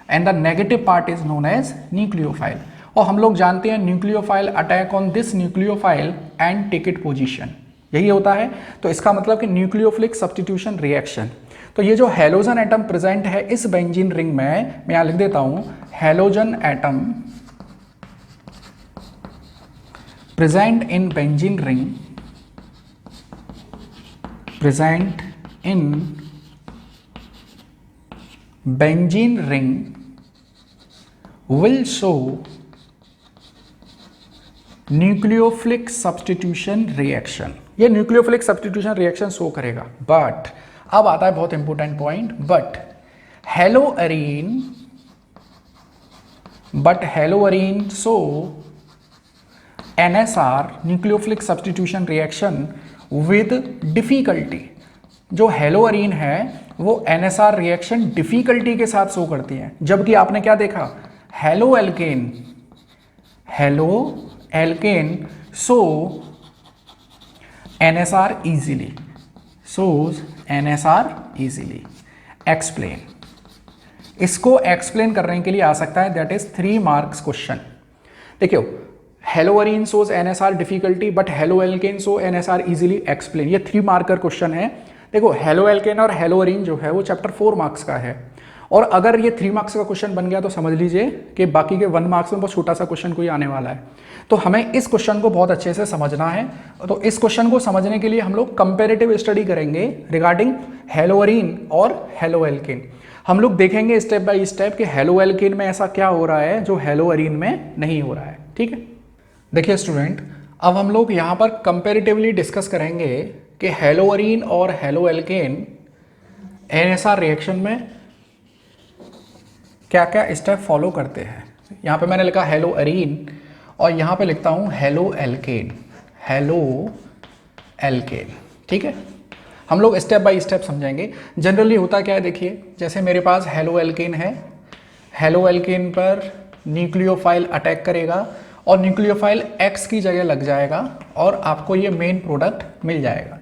and the negative part is known as nucleophile. और हम लोग जानते हैं nucleophile attack on this nucleophile and take it position, यही होता है। तो इसका मतलब कि न्यूक्लियोफिलिक सब्स्टिट्यूशन रिएक्शन। तो ये जो हेलोजन एटम प्रेजेंट है इस बेंजीन रिंग में, मैं यहाँ लिख देता हूँ, halogen atom present in benzene ring, present in benzene ring will show nucleophilic substitution reaction. ये न्यूक्लियोफिलिक सब्स्टिट्यूशन रिएक्शन शो करेगा। बट अब आता है बहुत important point, but haloarene show NSR nucleophilic substitution reaction with difficulty. जो haloarene है वो NSR reaction difficulty के साथ शो करती है, जबकि आपने क्या देखा, haloalkane show NSR easily, shows NSR easily। Explain, इसको एक्सप्लेन करने के लिए आ सकता है, दैट इज 3 मार्क्स क्वेश्चन। देखियो, haloarene shows NSR difficulty but haloalkane show NSR easily, explain, ये 3 मार्कर क्वेश्चन है। देखो, हेलोएल्केन और हेलोअरीन जो है वो चैप्टर 4 मार्क्स का है, और अगर ये 3 मार्क्स का क्वेश्चन बन गया तो समझ लीजिए कि बाकी के 1 मार्क्स में बहुत छोटा सा क्वेश्चन कोई आने वाला है। तो हमें इस क्वेश्चन को बहुत अच्छे से समझना है। तो इस क्वेश्चन को समझने के लिए हम लोग कंपैरेटिव स्टडी करेंगे रिगार्डिंग हेलोअरीन और हेलोएल्केन। हम लोग देखेंगे स्टेप बाय स्टेप कि हेलोएल्केन में ऐसा क्या हो रहा है जो हेलोअरीन में नहीं हो रहा है। ठीक है, देखिए स्टूडेंट, अब हम लोग यहाँ पर कंपेरेटिवली डिस्कस करेंगे कि हेलोअरीन और हेलोएल्केन NSR रिएक्शन में क्या क्या स्टेप फॉलो करते हैं। यहाँ पे मैंने लिखा हेलोअरीन और यहाँ पे लिखता हूँ हेलोएल्केन, हेलोएल्केन। ठीक है, हम लोग स्टेप बाय स्टेप समझेंगे। जनरली होता क्या है, देखिए जैसे मेरे पास हेलोएल्केन है, हेलोएल्केन पर न्यूक्लियोफाइल अटैक करेगा और न्यूक्लियोफाइल X की जगह लग जाएगा और आपको ये मेन प्रोडक्ट मिल जाएगा।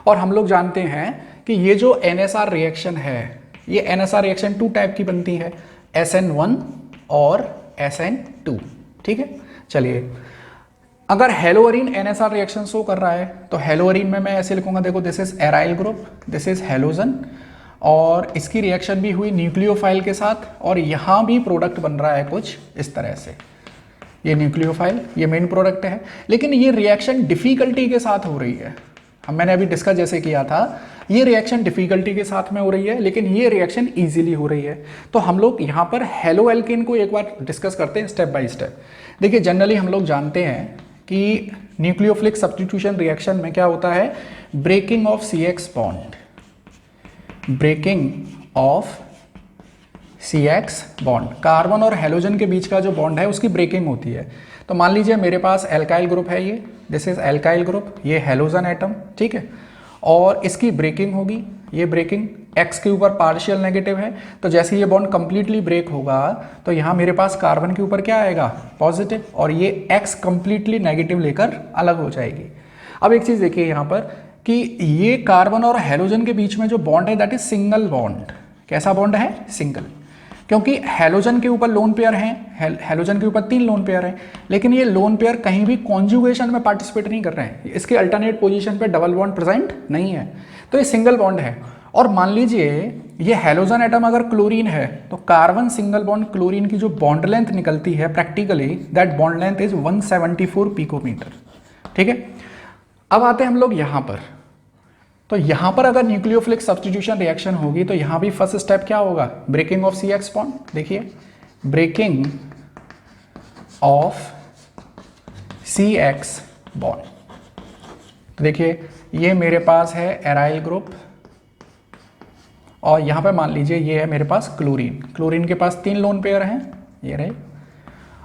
और हम लोग जानते हैं कि ये जो NSR रिएक्शन है, ये NSR रिएक्शन 2 टाइप की बनती है, SN1 और SN2। ठीक है, चलिए अगर हेलोअरीन NSR रिएक्शन शो कर रहा है तो हेलोअरीन में मैं ऐसे लिखूंगा, देखो this is aryl group, this is halogen, और इसकी रिएक्शन भी हुई न्यूक्लियोफाइल के साथ और यहाँ भी प्रोडक्ट बन रहा है कुछ इस तरह से, ये न्यूक्लियोफाइल, ये मेन प्रोडक्ट है। लेकिन ये रिएक्शन डिफिकल्टी के साथ हो रही है, मैंने अभी डिस्कस जैसे किया था, ये रिएक्शन डिफिकल्टी के साथ में हो रही है लेकिन ये रिएक्शन इजीली हो रही है। तो हम लोग यहाँ पर हेलोएल्केन को एक बार डिस्कस करते हैं स्टेप बाय स्टेप। देखिए जनरली हम लोग जानते हैं कि न्यूक्लियोफिलिक सब्स्टिट्यूशन रिएक्शन में क्या होता है, breaking of CX bond, breaking of CX bond, carbon और हेलोजन के बीच का जो बॉन्ड है उसकी ब्रेकिंग होती है। तो मान लीजिए मेरे पास एल्काइल ग्रुप है, ये दिस इज एल्काइल ग्रुप, ये हेलोजन एटम, ठीक है, और इसकी ब्रेकिंग होगी, ये ब्रेकिंग X के ऊपर पार्शियल नेगेटिव है, तो जैसे ये बॉन्ड कंप्लीटली ब्रेक होगा तो यहाँ मेरे पास कार्बन के ऊपर क्या आएगा, पॉजिटिव, और ये X कंप्लीटली नेगेटिव लेकर अलग हो जाएगी। अब एक चीज़ देखिए यहाँ पर कि ये कार्बन और हेलोजन के बीच में जो बॉन्ड है दैट इज सिंगल बॉन्ड। कैसा बॉन्ड है, सिंगल, क्योंकि हेलोजन के ऊपर लोन पेयर हैं, हेलोजन के ऊपर 3 लोन पेयर हैं, लेकिन ये लोन पेयर कहीं भी कॉन्जुगेशन में पार्टिसिपेट नहीं कर रहे हैं, इसके अल्टरनेट पोजीशन पे डबल बॉन्ड प्रेजेंट नहीं है, तो ये सिंगल बॉन्ड है। और मान लीजिए ये हेलोजन एटम अगर क्लोरीन है तो कार्बन सिंगल बॉन्ड क्लोरीन की जो बॉन्ड लेंथ निकलती है practically that bond length is 174 picometre. ठीक है, अब आते हैं हम लोग यहाँ पर, तो यहाँ पर अगर न्यूक्लियोफिलिक सब्स्टिट्यूशन रिएक्शन होगी तो यहाँ भी फर्स्ट स्टेप क्या होगा, ब्रेकिंग ऑफ CX बॉन्ड। देखिए ब्रेकिंग ऑफ CX बॉन्ड, तो देखिए ये मेरे पास है एराइल ग्रुप और यहाँ पे मान लीजिए ये है मेरे पास क्लोरीन, क्लोरीन के पास 3 लोन पेयर हैं, ये रहे,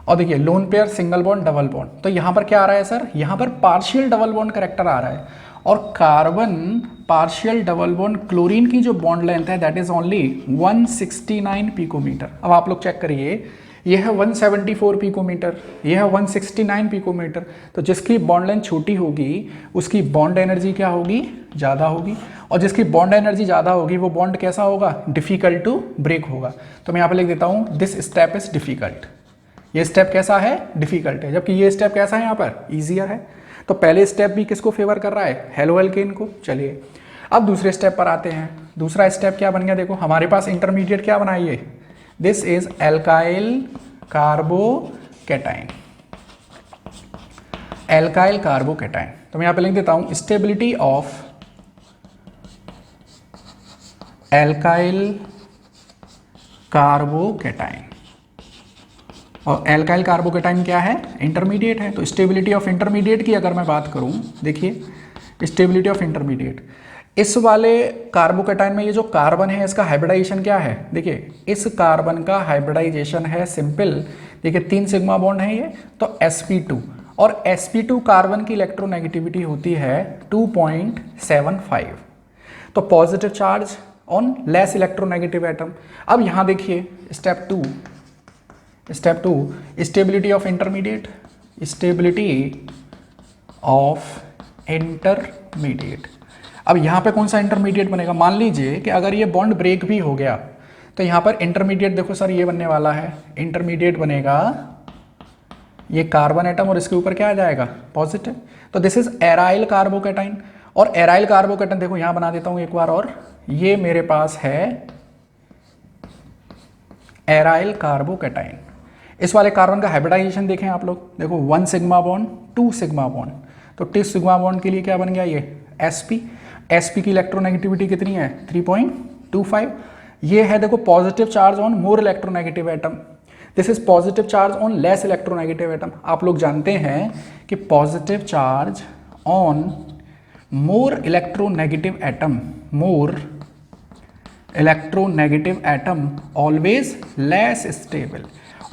और देखिए lone pair single bond double bond, तो यहाँ पर क्या आ रहा है सर, यहाँ पर पार्शियल डबल बॉन्ड करेक्टर आ रहा है, और carbon partial double bond chlorine की जो बॉन्ड लेंथ है दैट इज ओनली 169 पिकोमीटर। अब आप लोग चेक करिए, ये है 174 पिकोमीटर, ये है 169 पिकोमीटर, तो जिसकी बॉन्ड लेंथ छोटी होगी उसकी बॉन्ड एनर्जी क्या होगी, ज़्यादा होगी, और जिसकी बॉन्ड एनर्जी ज़्यादा होगी वो बॉन्ड कैसा होगा, डिफिकल्ट टू ब्रेक होगा। तो मैं यहाँ पे लिख देता हूँ दिस स्टेप इज डिफिकल्ट, ये स्टेप कैसा है, डिफिकल्ट है, जबकि ये स्टेप कैसा है यहाँ पर, ईजियर है। तो पहले स्टेप भी किसको फेवर कर रहा है, हेलोएल्केन को। चलिए अब दूसरे स्टेप पर आते हैं। दूसरा स्टेप क्या बन गया, देखो हमारे पास इंटरमीडिएट क्या बनाइए, this is alkyl carbocation, alkyl carbocation. तो मैं यहाँ पे लिख देता हूँ स्टेबिलिटी ऑफ एल्काइल कार्बोकैटाइन, और एल्काइल कार्बोकैटाइन क्या है, इंटरमीडिएट है। तो स्टेबिलिटी ऑफ इंटरमीडिएट की अगर मैं बात करूं, देखिए स्टेबिलिटी ऑफ इंटरमीडिएट, इस वाले कार्बोकैटाइन में ये जो कार्बन है इसका हाइब्रिडाइजेशन क्या है, देखिए इस कार्बन का हाइब्रिडाइजेशन है सिंपल, देखिए 3 सिग्मा बॉन्ड है ये, तो sp2, और sp2 कार्बन की इलेक्ट्रोनेगेटिविटी होती है 2.75, तो positive charge on less electronegative atom. अब यहाँ देखिए step 2, stability of intermediate, stability of intermediate. अब यहाँ पे कौन सा इंटरमीडिएट बनेगा, मान लीजिए कि अगर ये बॉन्ड ब्रेक भी हो गया तो यहाँ पर इंटरमीडिएट देखो सर ये बनने वाला है, इंटरमीडिएट बनेगा ये कार्बन एटम और इसके ऊपर क्या आ जाएगा, पॉजिटिव। तो दिस इज एराइल कार्बोकैटाइन, और एराइल कार्बोकैटाइन देखो यहाँ बना देता हूँ एक बार और, ये मेरे पास है एराइल कार्बोकैटाइन। इस वाले कार्बन का हाइब्रिडाइजेशन देखें आप लोग, देखो 1 सिग्मा बॉन्ड 2 सिग्मा बॉन्ड, तो 2 सिग्मा बॉन्ड के लिए क्या बन गया, ये sp की इलेक्ट्रोनेगेटिविटी कितनी है 3.25, ये है देखो positive charge on more electronegative atom, this is positive charge on less electronegative atom. आप लोग जानते हैं कि positive charge on more electronegative atom always less stable।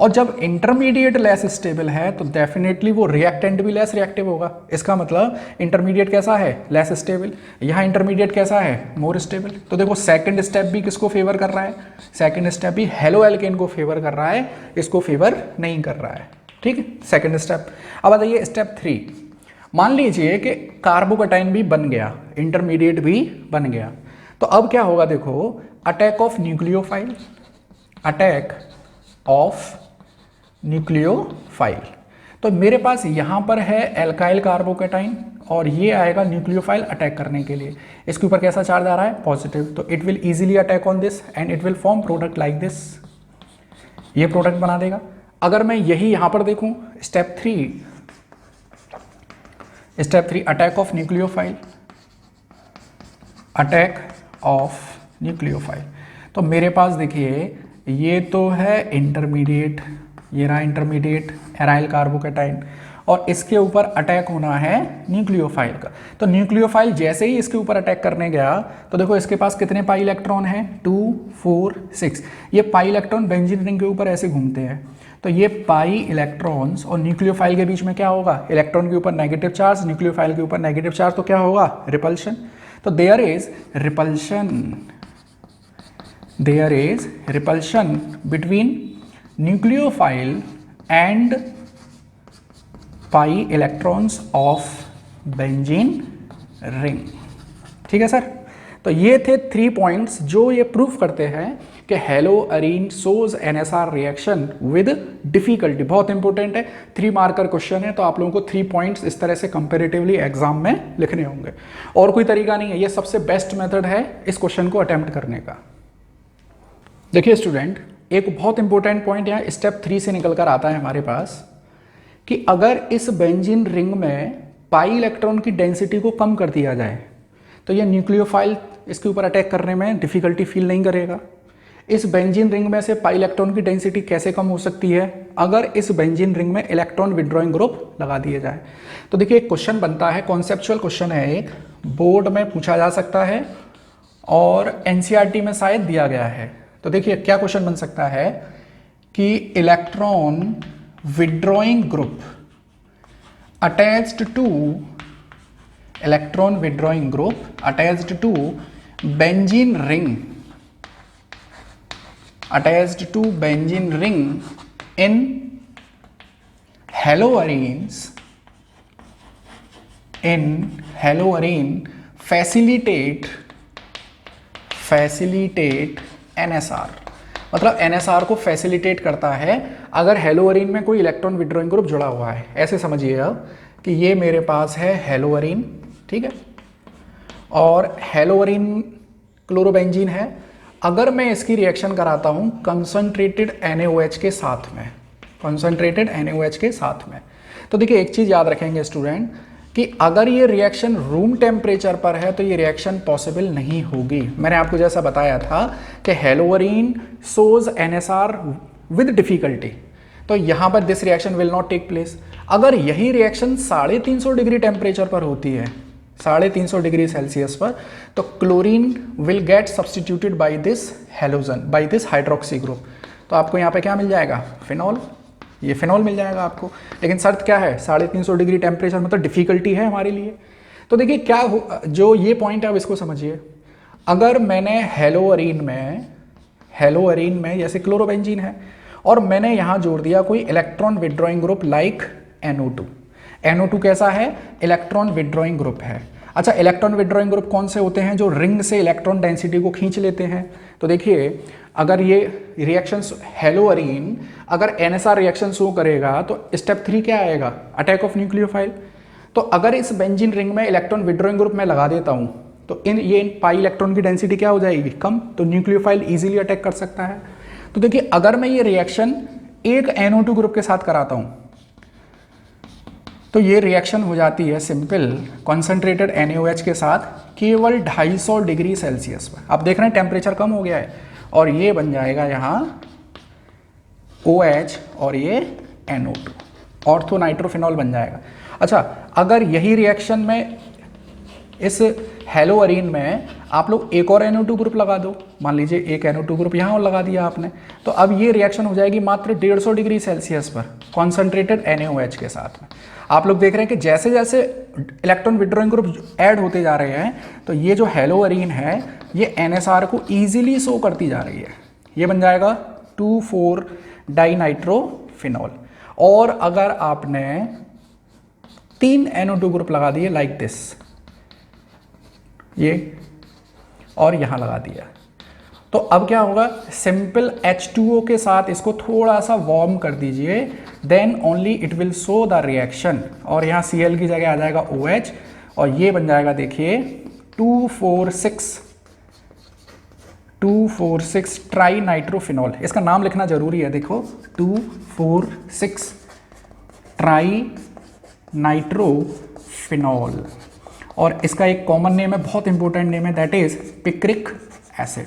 और जब इंटरमीडिएट लेस स्टेबल है तो डेफिनेटली वो रिएक्टेंट भी लेस रिएक्टिव होगा। इसका मतलब इंटरमीडिएट कैसा है, लेस स्टेबल। यहाँ इंटरमीडिएट कैसा है, मोर स्टेबल। तो देखो सेकंड स्टेप भी किसको फेवर कर रहा है, सेकंड स्टेप भी हेलो एल्केन को फेवर कर रहा है, इसको फेवर नहीं कर रहा है। ठीक है, सेकंड स्टेप। अब बताइए स्टेप 3। मान लीजिए कि कार्बोकटाइन भी बन गया, इंटरमीडिएट भी बन गया, तो अब क्या होगा देखो, attack of nucleophile, attack of nucleophile. तो मेरे पास यहां पर है एल्काइल कार्बोकैटाइन और ये आएगा न्यूक्लियोफाइल अटैक करने के लिए। इसके ऊपर कैसा चार्ज आ रहा है, पॉजिटिव। तो it will easily attack on this and it will form product like this, ये प्रोडक्ट बना देगा। अगर मैं यही यहां पर देखूं step 3 attack of nucleophile, attack of nucleophile. तो मेरे पास देखिए ये तो है इंटरमीडिएट, ये रहा इंटरमीडिएट एराइल कार्बोकैटाइन, और इसके ऊपर अटैक होना है न्यूक्लियोफाइल का। तो न्यूक्लियोफाइल जैसे ही इसके ऊपर अटैक करने गया तो देखो इसके पास कितने पाई इलेक्ट्रॉन हैं, 2 4 6। ये पाई इलेक्ट्रॉन बेंजीन रिंग के ऊपर ऐसे घूमते हैं। तो ये पाई इलेक्ट्रॉन्स और न्यूक्लियोफाइल के बीच में क्या होगा, इलेक्ट्रॉन के ऊपर नेगेटिव चार्ज, न्यूक्लियोफाइल के ऊपर नेगेटिव चार्ज, तो क्या होगा, रिपल्शन। तो there is repulsion between nucleophile and pi electrons of benzene ring. ठीक है सर। तो ये थे 3 पॉइंट्स जो ये प्रूफ करते हैं कि hello Areen shows NSR reaction with difficulty. बहुत इंपॉर्टेंट है, 3 मार्कर क्वेश्चन है, तो आप लोगों को 3 पॉइंट्स इस तरह से कंपेरेटिवली एग्जाम में लिखने होंगे। और कोई तरीका नहीं है, ये सबसे बेस्ट मेथड है इस क्वेश्चन को अटेम्प्ट करने का। देखिए स्टूडेंट, एक बहुत इंपॉर्टेंट पॉइंट यहाँ स्टेप 3 से निकल कर आता है हमारे पास कि अगर इस बेंजीन रिंग में पाई इलेक्ट्रॉन की डेंसिटी को कम कर दिया जाए तो ये न्यूक्लियोफाइल इसके ऊपर अटैक करने में डिफिकल्टी फील नहीं करेगा। इस बेंजीन रिंग में से पाई इलेक्ट्रॉन की डेंसिटी कैसे कम हो सकती है, अगर इस बेंजीन रिंग में इलेक्ट्रॉन विड्रॉइंग ग्रुप लगा दिए जाए। तो देखिए एक क्वेश्चन बनता है, कॉन्सेप्चुअल क्वेश्चन है, एक बोर्ड में पूछा जा सकता है और एनसीईआरटी में शायद दिया गया है। तो देखिए क्या क्वेश्चन बन सकता है कि electron withdrawing group attached to benzene ring in haloarene facilitate NSR. मतलब एनएसआर को फैसिलिटेट करता है अगर हेलोअरीन में कोई इलेक्ट्रॉन विड्रॉइंग ग्रुप जुड़ा हुआ है। ऐसे समझिएगा कि ये मेरे पास है हेलोअरीन, ठीक है, और हेलोअरीन क्लोरोबेंजीन है। अगर मैं इसकी रिएक्शन कराता हूं कंसंट्रेटेड NaOH के साथ में, तो देखिए एक चीज याद रखेंगे स्टूडेंट कि अगर ये रिएक्शन रूम टेम्परेचर पर है तो ये रिएक्शन पॉसिबल नहीं होगी। मैंने आपको जैसा बताया था कि haloarene shows NSR with difficulty, तो यहां पर this reaction will not take place. अगर यही रिएक्शन 350 डिग्री टेम्परेचर पर होती है, 350 डिग्री सेल्सियस पर, तो chlorine will get substituted by this halogen, by this hydroxy group. तो आपको यहाँ पे क्या मिल जाएगा, फिनॉल। ये फिनॉल मिल जाएगा आपको। लेकिन शर्त क्या है, 350 डिग्री टेम्परेचर मतलब डिफिकल्टी है हमारे लिए। तो देखिए क्या हो, जो ये पॉइंट है अब इसको समझिए। अगर मैंने हेलोअरीन में जैसे क्लोरोबेंजीन है और मैंने यहाँ जोड़ दिया कोई electron withdrawing group like NO2। NO2 कैसा है, इलेक्ट्रॉन विड्रॉइंग ग्रुप है। अच्छा, इलेक्ट्रॉन विड्रॉइंग ग्रुप कौन से होते हैं, जो रिंग से इलेक्ट्रॉन डेंसिटी को खींच लेते हैं। तो देखिए अगर ये रिएक्शन हेलोअरीन अगर NSR रिएक्शन शो करेगा तो स्टेप 3 क्या आएगा, अटैक ऑफ न्यूक्लियोफाइल। तो अगर इस बेंजीन रिंग में इलेक्ट्रॉन विड्रॉइंग ग्रुप में लगा देता हूं तो इन पाई इलेक्ट्रॉन की डेंसिटी क्या हो जाएगी, कम, तो न्यूक्लियोफाइल इजीली अटैक कर सकता है। तो देखिए अगर मैं ये रिएक्शन एक NO2 ग्रुप के साथ कराता हूं तो ये रिएक्शन हो जाती है सिंपल कॉन्सेंट्रेटेड NaOH के साथ केवल 250 डिग्री सेल्सियस पर। आप देख रहे हैं टेम्परेचर कम हो गया है और ये बन जाएगा यहाँ OH और ये NO2, ऑर्थो नाइट्रोफिनॉल बन जाएगा। अच्छा, अगर यही रिएक्शन में इस हेलोअरीन में आप लोग एक और NO2 ग्रुप लगा दो, मान लीजिए एक NO2 ग्रुप यहाँ और लगा दिया आपने, तो अब ये रिएक्शन हो जाएगी मात्र 150 डिग्री सेल्सियस पर कॉन्सेंट्रेटेड NaOH के साथ में। आप लोग देख रहे हैं कि जैसे जैसे इलेक्ट्रॉन विड्रॉइंग ग्रुप ऐड होते जा रहे हैं तो ये जो हेलोअरीन है ये NSR को ईजिली शो करती जा रही है। ये बन जाएगा 2,4 डाइनाइट्रोफिनॉल। और अगर आपने 3 NO2 ग्रुप लगा दिए लाइक दिस, ये और यहां लगा दिया, तो अब क्या होगा, सिंपल H2O के साथ इसको थोड़ा सा वार्म कर दीजिए, then only it will show the reaction. और यहां Cl की जगह आ जाएगा OH और ये बन जाएगा देखिए 2,4,6 ट्राई नाइट्रोफिनॉल। इसका नाम लिखना जरूरी है, देखो 2,4,6 ट्राई नाइट्रोफिनॉल। और इसका एक कॉमन नेम है, बहुत इंपॉर्टेंट नेम है, दैट इज पिक्रिक एसिड।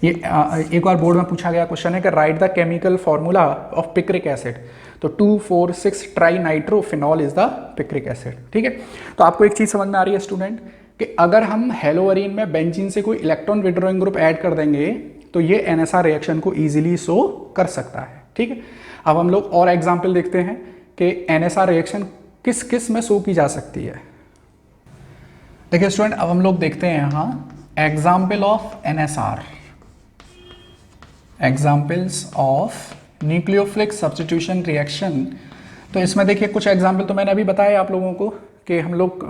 ये एक बार बोर्ड में पूछा गया क्वेश्चन है कि right the chemical formula of picric acid, तो 2,4,6 try nitrophenol is the picric acid. ठीक है, तो आपको एक चीज समझ में आ रही है स्टूडेंट कि अगर हम हेलोअरीन में बेंजीन से कोई इलेक्ट्रॉन विड्रॉइंग ग्रुप ऐड कर देंगे तो ये NSR रिएक्शन को इजीली शो कर सकता है। ठीक है, अब हम लोग और एग्जाम्पल देखते हैं कि NSR रिएक्शन किस किस में शो की जा सकती है। देखिए स्टूडेंट, अब हम लोग देखते हैं यहाँ example of NSR, examples of nucleophilic substitution reaction. तो इसमें देखिए कुछ एग्जाम्पल तो मैंने अभी बताया आप लोगों को कि हम लोग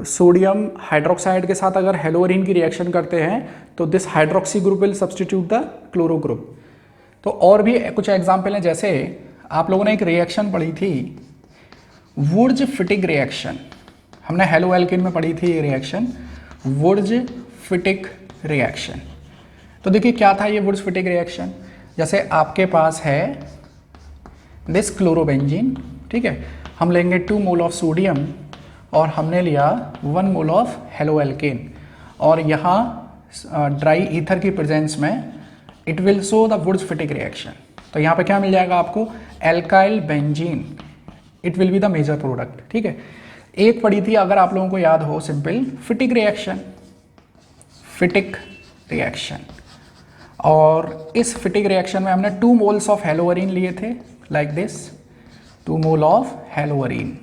सोडियम हाइड्रोक्साइड के साथ अगर हेलोअरीन की रिएक्शन करते हैं तो this hydroxy group will substitute the chloro group. तो और भी कुछ एग्जाम्पल हैं, जैसे आप लोगों ने एक रिएक्शन पढ़ी थी वुर्ज फिटिक रिएक्शन, हमने हेलो एल्केन में पढ़ी थी ये रिएक्शन वुर्ज फिटिक रिएक्शन। तो देखिए क्या था ये वुर्ज फिटिक रिएक्शन, जैसे आपके पास है दिस क्लोरोबेंजीन, ठीक है, हम लेंगे 2 मोल ऑफ सोडियम और हमने लिया 1 मोल ऑफ हेलो एल्केन, और यहाँ ड्राई ईथर की प्रेजेंस में it will show the Wurtz Fittig reaction. तो यहाँ पे क्या मिल जाएगा आपको, alkyl benzene, it will be the major product. ठीक है, एक पढ़ी थी अगर आप लोगों को याद हो सिंपल फिटिक रिएक्शन, फिटिक रिएक्शन, और इस फिटिक रिएक्शन में हमने 2 मोल्स ऑफ हेलोअरीन लिए थे लाइक दिस, 2 मोल ऑफ हेलोअरीन,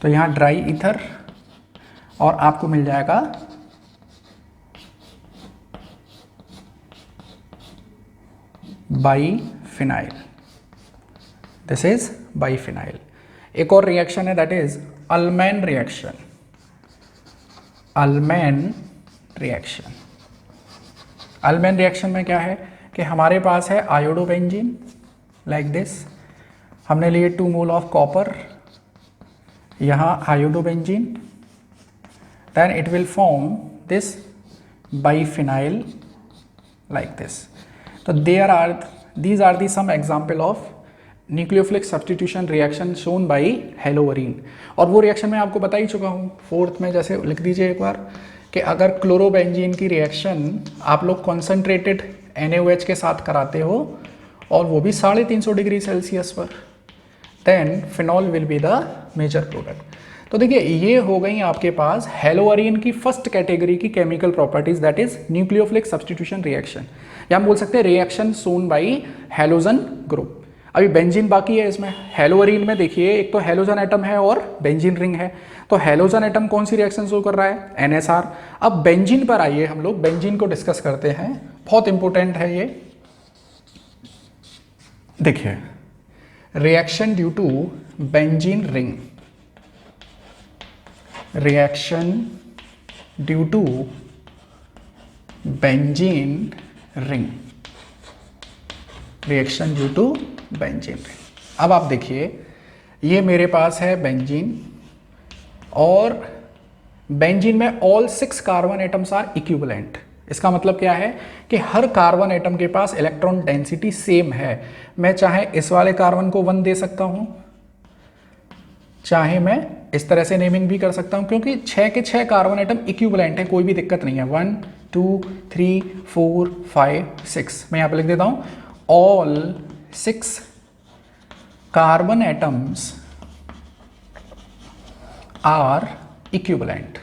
तो यहाँ ड्राई ईथर और आपको मिल जाएगा बाईफिनाइल, दिस इज बाईफिनाइल। एक और रिएक्शन है that is Ullmann reaction, Ullmann reaction. Ullmann reaction में क्या है कि हमारे पास है आयोडोबेंजीन लाइक दिस, हमने लिए 2 मोल ऑफ कॉपर, यहाँ iodobenzene, then it will form this biphenyl like this. तो these are the some example of nucleophilic substitution reaction shown by haloarene. और वो रिएक्शन मैं आपको बता ही चुका हूँ, 4th में जैसे लिख दीजिए एक बार कि अगर क्लोरोबेंजीन की रिएक्शन आप लोग कॉन्सेंट्रेटेड NaOH के साथ कराते हो और वो भी 350 डिग्री सेल्सियस पर, then phenol will be the major product. तो देखिए ये हो गई आपके पास हेलोअरीन की फर्स्ट कैटेगरी की chemical properties, that is nucleophilic substitution reaction, या हम बोल सकते हैं reaction shown by halogen group. अभी बेंजीन बाकी है इसमें। हेलोअरीन में देखिए एक तो हेलोजन एटम है और बेंजीन रिंग है, तो हेलोजन एटम कौन सी रिएक्शन शो कर रहा है, NSR। अब बेंजीन पर आइए, हम लोग बेंजीन को डिस्कस करते हैं, बहुत इंपॉर्टेंट है ये। देखिए reaction due to benzene ring, reaction due to benzene ring, reaction due to benzene ring. अब आप देखिए ये मेरे पास है बेंजीन, और बेंजीन में all 6 carbon atoms are equivalent. इसका मतलब क्या है कि हर कार्बन एटम के पास इलेक्ट्रॉन डेंसिटी सेम है। मैं चाहे इस वाले कार्बन को 1 दे सकता हूं, चाहे मैं इस तरह से नेमिंग भी कर सकता हूं, क्योंकि 6 के 6 कार्बन एटम इक्विवेलेंट है, कोई भी दिक्कत नहीं है। 1 2 3 4 5 6, मैं यहां पे लिख देता हूं all 6 carbon atoms are equivalent,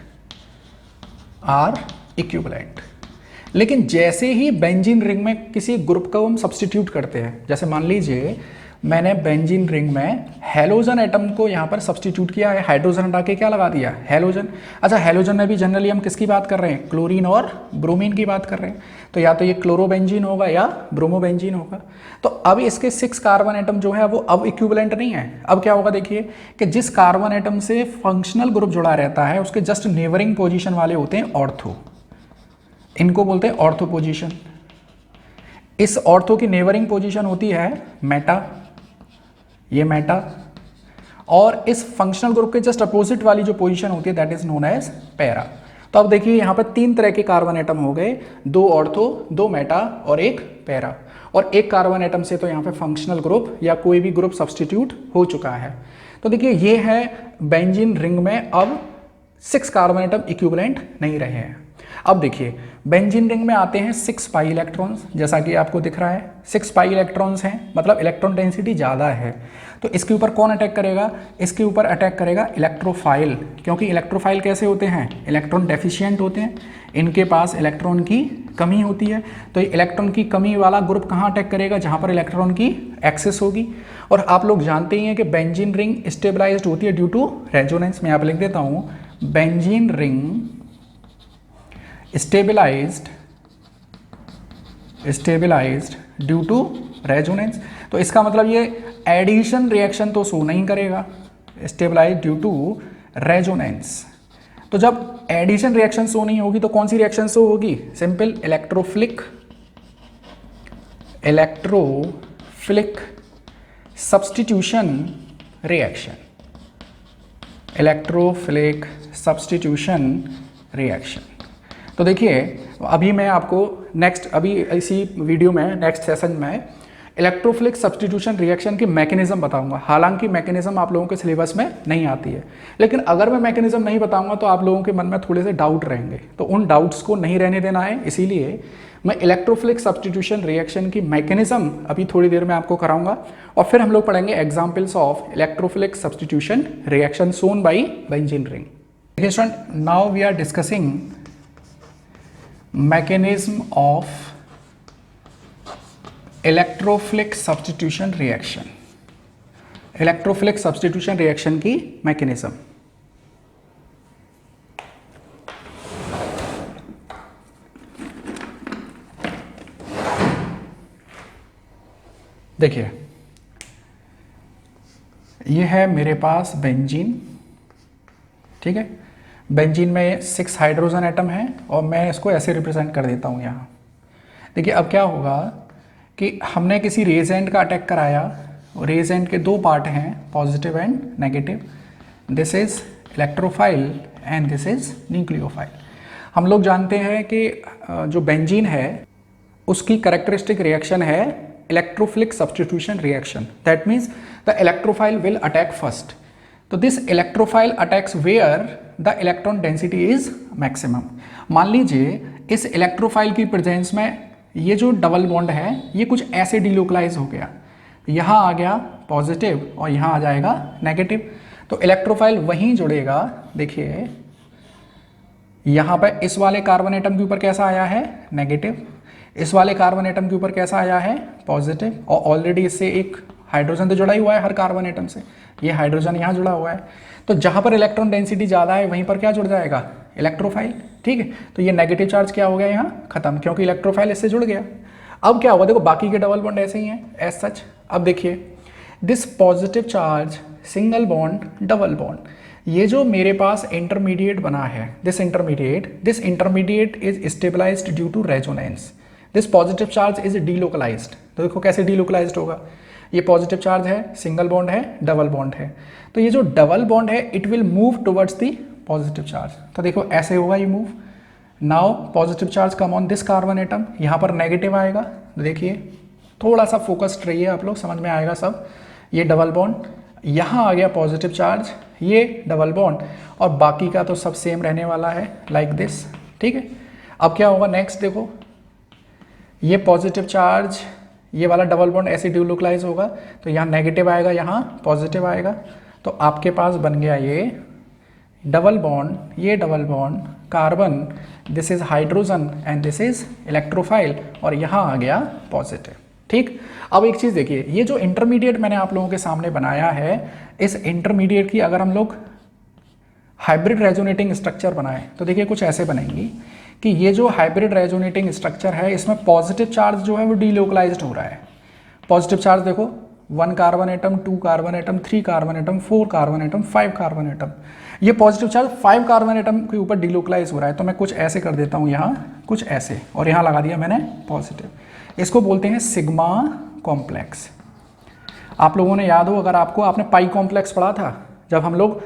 लेकिन जैसे ही बेंजीन रिंग में किसी ग्रुप को हम सब्स्टिट्यूट करते हैं, जैसे मान लीजिए मैंने बेंजीन रिंग में हेलोजन एटम को यहाँ पर सब्स्टिट्यूट किया है, हाइड्रोजन हटा के क्या लगा दिया, हेलोजन। अच्छा, हेलोजन में भी जनरली हम किसकी बात कर रहे हैं, क्लोरीन और ब्रोमीन की बात कर रहे हैं, तो या तो ये क्लोरोबेंजीन होगा या ब्रोमोबेंजीन होगा। तो अब इसके 6 कार्बन एटम जो है वो अब इक्विवेलेंट नहीं है। अब क्या होगा, देखिए कि जिस कार्बन एटम से फंक्शनल ग्रुप जुड़ा रहता है उसके जस्ट नेबरिंग पोजिशन वाले होते हैं ऑर्थो, इनको बोलते हैं ऑर्थो पोजीशन। इस ऑर्थो की नेबरिंग पोजीशन होती है मेटा, ये मेटा, और इस फंक्शनल ग्रुप के जस्ट अपोजिट वाली जो पोजीशन होती है that is known as para. तो अब देखिए यहाँ पर 3 तरह के कार्बन एटम हो गए, 2 ऑर्थो, 2 मेटा और 1 पैरा। और एक कार्बन एटम से तो यहाँ पे फंक्शनल ग्रुप या कोई भी ग्रुप सब्स्टिट्यूट हो चुका है। तो देखिए ये है बेंजीन रिंग में अब 6 कार्बन एटम इक्विवेलेंट नहीं रहे हैं। अब देखिए बेंजीन रिंग में आते हैं 6 पाई इलेक्ट्रॉन्स, जैसा कि आपको दिख रहा है 6 पाई इलेक्ट्रॉन्स हैं, मतलब इलेक्ट्रॉन डेंसिटी ज़्यादा है। तो इसके ऊपर कौन अटैक करेगा, इसके ऊपर अटैक करेगा इलेक्ट्रोफाइल, क्योंकि इलेक्ट्रोफाइल कैसे होते हैं, इलेक्ट्रॉन डेफिशिएंट होते हैं, इनके पास इलेक्ट्रॉन की कमी होती है। तो ये इलेक्ट्रॉन की कमी वाला ग्रुप कहाँ अटैक करेगा, जहाँ पर इलेक्ट्रॉन की एक्सेस होगी। और आप लोग जानते ही हैं कि बेंजीन रिंग स्टेबलाइज्ड होती है ड्यू टू रेजोनेंस। मैं यहाँ पर लिख देता हूँ, benzene ring stabilised due to resonance. तो इसका मतलब ये एडिशन रिएक्शन तो शो नहीं करेगा, स्टेबलाइज्ड ड्यू टू रेजोनेंस। तो जब एडिशन रिएक्शन शो नहीं होगी तो कौन सी रिएक्शन शो होगी, simple electrophilic substitution reaction, electrophilic substitution reaction. तो देखिए अभी मैं आपको अभी इसी वीडियो में नेक्स्ट सेशन में इलेक्ट्रोफिलिक सब्स्टिट्यूशन रिएक्शन की मैकेनिज्म बताऊंगा। हालांकि मैकेनिज्म आप लोगों के सिलेबस में नहीं आती है, लेकिन अगर मैं मैकेनिज्म नहीं बताऊंगा तो आप लोगों के मन में थोड़े से डाउट रहेंगे, तो उन डाउट्स को नहीं रहने देना है। इसीलिए मैं इलेक्ट्रोफिलिक सब्स्टिट्यूशन रिएक्शन की मैकेनिज्म अभी थोड़ी देर में आपको कराऊंगा, और फिर हम लोग पढ़ेंगे examples of electrophilic substitution reaction shown by benzene ring. देखिए student, now we are discussing mechanism of electrophilic substitution reaction, electrophilic substitution reaction की mechanism। देखिए ये है मेरे पास बेंजीन, ठीक है। बेंजीन में 6 हाइड्रोजन एटम है और मैं इसको ऐसे रिप्रेजेंट कर देता हूँ यहाँ। देखिए अब क्या होगा कि हमने किसी रिएजेंट का अटैक कराया, रिएजेंट के 2 पार्ट हैं, positive and negative. This is electrophile and this is nucleophile. हम लोग जानते हैं कि जो बेंजीन है उसकी कैरेक्टरिस्टिक रिएक्शन है electrophilic substitution reaction. That means the electrophile will attack first. तो this electrophile attacks where the electron density is maximum. मान लीजिए इस इलेक्ट्रोफाइल की प्रेजेंस में ये जो डबल बॉन्ड है ये कुछ ऐसे डिलोकलाइज हो गया, यहाँ आ गया पॉजिटिव और यहाँ आ जाएगा नेगेटिव। तो इलेक्ट्रोफाइल वहीं जुड़ेगा। देखिए यहाँ पर इस वाले कार्बन एटम के ऊपर कैसा आया है, नेगेटिव, इस वाले कार्बन एटम के ऊपर कैसा आया है, पॉजिटिव, और ऑलरेडी इससे एक हाइड्रोजन तो जुड़ा ही हुआ है हर कार्बन एटम से, ये हाइड्रोजन यहाँ जुड़ा हुआ है। तो जहाँ पर इलेक्ट्रॉन डेंसिटी ज़्यादा है वहीं पर क्या जुड़ जाएगा, इलेक्ट्रोफाइल, ठीक है। तो ये नेगेटिव चार्ज क्या हो गया यहाँ खत्म, क्योंकि इलेक्ट्रोफाइल इससे जुड़ गया। अब क्या होगा, देखो बाकी के डबल बॉन्ड ऐसे ही हैं एज सच। अब देखिए this positive charge single bond double bond, ये जो मेरे पास इंटरमीडिएट बना है, this intermediate is stabilised due to resonance. This positive charge is delocalised. तो देखो कैसे डीलोकलाइज्ड होगा, ये पॉजिटिव चार्ज है, सिंगल बॉन्ड है, डबल बॉन्ड है। तो ये जो डबल बॉन्ड है it will move towards the positive charge. तो देखो ऐसे होगा ये move. Now positive charge come on this carbon atom, यहाँ पर नेगेटिव आएगा। तो देखिए थोड़ा सा फोकस्ड रहिए, आप लोग समझ में आएगा सब। ये डबल बॉन्ड, यहाँ आ गया पॉजिटिव चार्ज, ये डबल बॉन्ड, और बाकी का तो सब सेम रहने वाला है लाइक दिस, ठीक है। अब क्या होगा नेक्स्ट, देखो ये पॉजिटिव चार्ज ये वाला डबल बॉन्ड ऐसे डिलोकलाइज होगा, तो यहाँ नेगेटिव आएगा, यहाँ पॉजिटिव आएगा, तो आपके पास बन गया ये डबल बॉन्ड, ये double bond carbon, this is hydrogen and this is electrophile, और यहाँ आ गया पॉजिटिव। ठीक, अब एक चीज़ देखिए, ये जो इंटरमीडिएट मैंने आप लोगों के सामने बनाया है, इस इंटरमीडिएट की अगर हम लोग हाइब्रिड रेजोनेटिंग स्ट्रक्चर बनाएं तो देखिए कुछ ऐसे बनेंगी कि ये जो हाइब्रिड रेजोनेटिंग स्ट्रक्चर है, इसमें पॉजिटिव चार्ज जो है वो डीलोकलाइज्ड हो रहा है। पॉजिटिव चार्ज देखो, 1 carbon atom, 2 carbon atom, 3 carbon atom, 4 carbon atom, 5 carbon atom. ये पॉजिटिव चार्ज 5 कार्बन एटम के ऊपर डीलोकलाइज हो रहा है, तो मैं कुछ ऐसे कर देता हूँ यहाँ, कुछ ऐसे, और यहाँ लगा दिया मैंने पॉजिटिव। इसको बोलते हैं सिग्मा कॉम्प्लेक्स। आप लोगों ने याद हो, अगर आपने पाई कॉम्प्लेक्स पढ़ा था, जब हम लोग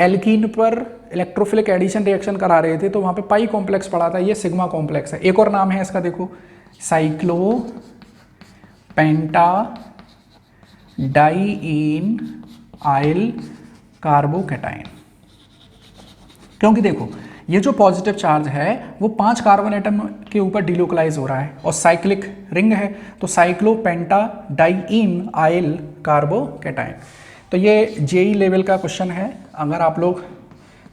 एल्कीन पर इलेक्ट्रोफिलिक एडिशन रिएक्शन करा रहे थे, तो वहाँ पे पाई कॉम्प्लेक्स पढ़ा था, ये सिग्मा कॉम्प्लेक्स है। एक और नाम है इसका, देखो, साइक्लो पेंटा डाइईन आइल कार्बोकैटाइन। क्योंकि देखो ये जो पॉजिटिव चार्ज है वो 5 कार्बन एटम के ऊपर डिलोकलाइज हो रहा है और साइक्लिक रिंग है, तो साइक्लो पेंटा डाइईन आइल कार्बोकैटाइन। तो ये जेई लेवल का क्वेश्चन है, अगर आप लोग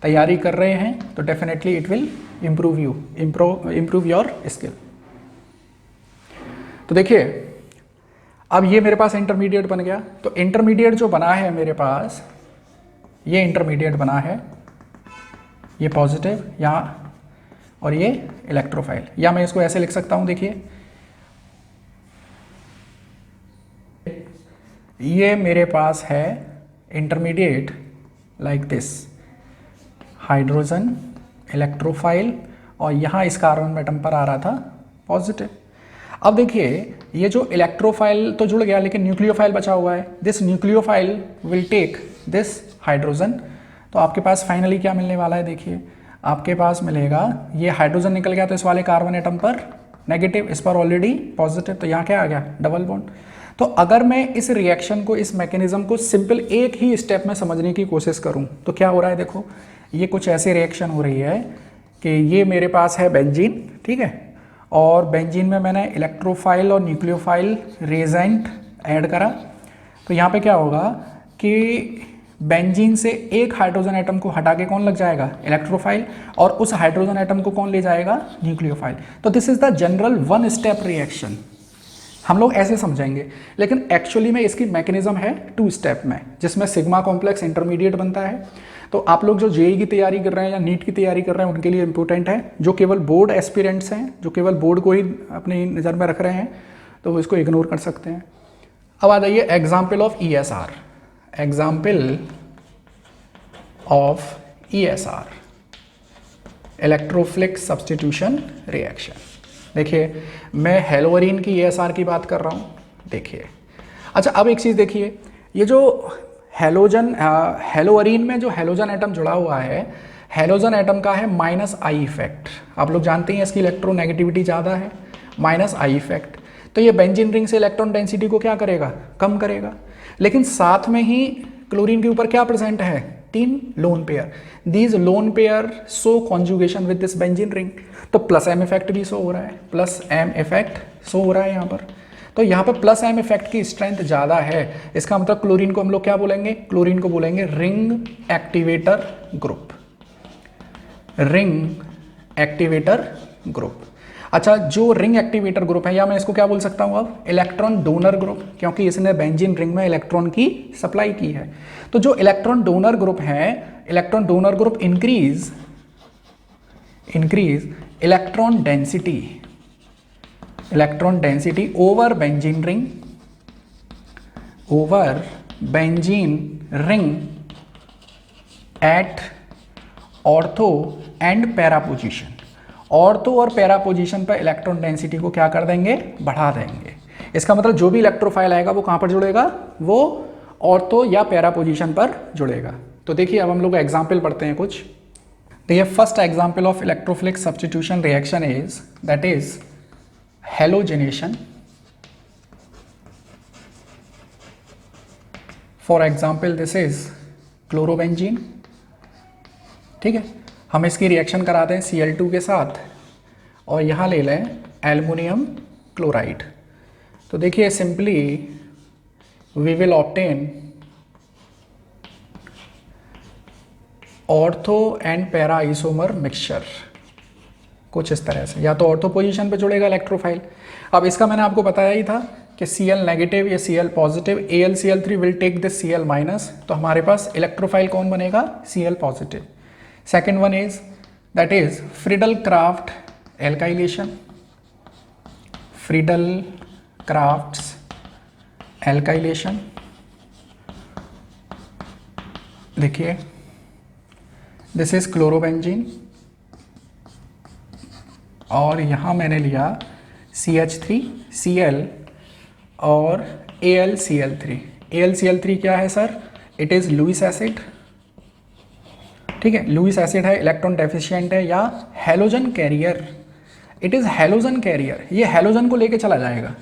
तैयारी कर रहे हैं तो definitely it will improve your skill. तो देखिए अब ये मेरे पास इंटरमीडिएट बन गया, तो इंटरमीडिएट जो बना है मेरे पास, ये इंटरमीडिएट बना है, ये पॉजिटिव यहाँ और ये इलेक्ट्रोफाइल, या मैं इसको ऐसे लिख सकता हूँ, देखिए ये मेरे पास है intermediate like this, hydrogen, electrophile, और यहाँ इस कार्बन एटम पर आ रहा था पॉजिटिव। अब देखिए ये जो इलेक्ट्रोफाइल तो जुड़ गया, लेकिन न्यूक्लियोफाइल बचा हुआ है, this nucleophile will take this hydrogen, तो आपके पास फाइनली क्या मिलने वाला है, देखिए आपके पास मिलेगा, ये हाइड्रोजन निकल गया तो इस वाले कार्बन एटम पर नेगेटिव, इस पर ऑलरेडी पॉजिटिव, तो यहाँ क्या आ गया, डबल बॉन्ड। तो अगर मैं इस रिएक्शन को, इस मैकेनिज्म को सिंपल एक ही स्टेप में समझने की कोशिश करूँ तो क्या हो रहा है, देखो ये कुछ ऐसी रिएक्शन हो रही है कि ये मेरे पास है बेंजीन, ठीक है, और बेंजीन में मैंने इलेक्ट्रोफाइल और न्यूक्लियोफाइल रेजेंट ऐड करा, तो यहाँ पे क्या होगा कि बेंजीन से एक हाइड्रोजन एटम को हटा के कौन लग जाएगा, इलेक्ट्रोफाइल, और उस हाइड्रोजन एटम को कौन ले जाएगा, न्यूक्लियोफाइल। तो this is the general one step reaction, हम लोग ऐसे समझेंगे, लेकिन एक्चुअली में इसकी मैकेनिज्म है 2 स्टेप में, जिसमें सिग्मा कॉम्प्लेक्स इंटरमीडिएट बनता है। तो आप लोग जो जेई की तैयारी कर रहे हैं या नीट की तैयारी कर रहे हैं उनके लिए इंपॉर्टेंट है, जो केवल बोर्ड एस्पिरेंट्स हैं, जो केवल बोर्ड को ही अपनी नज़र में रख रहे हैं, तो वो इसको इग्नोर कर सकते हैं। अब आ जाइए example of ESR, example of ESR, electrophilic substitution reaction. देखिए मैं हेलोअरीन की ESR की बात कर रहा हूँ, देखिए। अच्छा अब एक चीज़ देखिए, ये जो हेलोअरीन में जो हेलोजन एटम जुड़ा हुआ है, हेलोजन एटम का है -I इफेक्ट, आप लोग जानते हैं इसकी इलेक्ट्रोनेगेटिविटी ज़्यादा है, -I इफेक्ट, तो ये बेंजीन रिंग से इलेक्ट्रॉन डेंसिटी को क्या करेगा, कम करेगा। लेकिन साथ में ही क्लोरीन के ऊपर क्या प्रेजेंट है, 3 lone pair, these lone pair show conjugation with this benzene ring, तो +M इफेक्ट भी शो हो रहा है, +M इफेक्ट शो हो रहा है यहाँ पर। तो यहाँ पर +M इफेक्ट की स्ट्रेंथ ज़्यादा है, इसका मतलब क्लोरीन को हम लोग क्या बोलेंगे, क्लोरीन को बोलेंगे ring activator group, ring activator group. अच्छा जो रिंग एक्टिवेटर ग्रुप है, या मैं इसको क्या बोल सकता हूँ अब, इलेक्ट्रॉन डोनर ग्रुप, क्योंकि इसने बेंजीन रिंग में इलेक्ट्रॉन की सप्लाई की है। तो जो इलेक्ट्रॉन डोनर ग्रुप है, electron donor group increase electron density over benzene ring at ortho and para position. Ortho और पैरा पोजीशन पर इलेक्ट्रॉन डेंसिटी को क्या कर देंगे, बढ़ा देंगे। इसका मतलब जो भी इलेक्ट्रोफाइल आएगा वो कहाँ पर जुड़ेगा, वो ऑर्थो या पैरा पोजीशन पर जुड़ेगा। तो देखिए अब हम लोग एग्जाम्पल पढ़ते हैं कुछ। देखिए first example of electrophilic substitution reaction is that is halogenation. For example this is chlorobenzene, ठीक है। हम इसकी रिएक्शन कराते हैं Cl2 के साथ और यहाँ ले लें एल्युमिनियम क्लोराइड। तो देखिए simply we will obtain ortho and para isomer mixture, कुछ इस तरह से। या तो ऑर्थो पोजीशन पे जुड़ेगा इलेक्ट्रोफाइल। अब इसका मैंने आपको बताया ही था कि Cl नेगेटिव या Cl positive, AlCl3 will take this Cl minus, तो हमारे पास इलेक्ट्रोफाइल कौन बनेगा? Cl positive. Second one is that is Friedel Craft alkylation, Friedel Crafts alkylation. देखिए दिस इज क्लोरोबेंजीन और यहाँ मैंने लिया CH3 Cl और AlCl3। AlCl3 क्या है sir? It is Lewis acid, ठीक है, लुईस एसिड है, इलेक्ट्रॉन डेफिशिएंट है या halogen carrier. It is halogen carrier, ये हैलोजन को लेके चला जाएगा।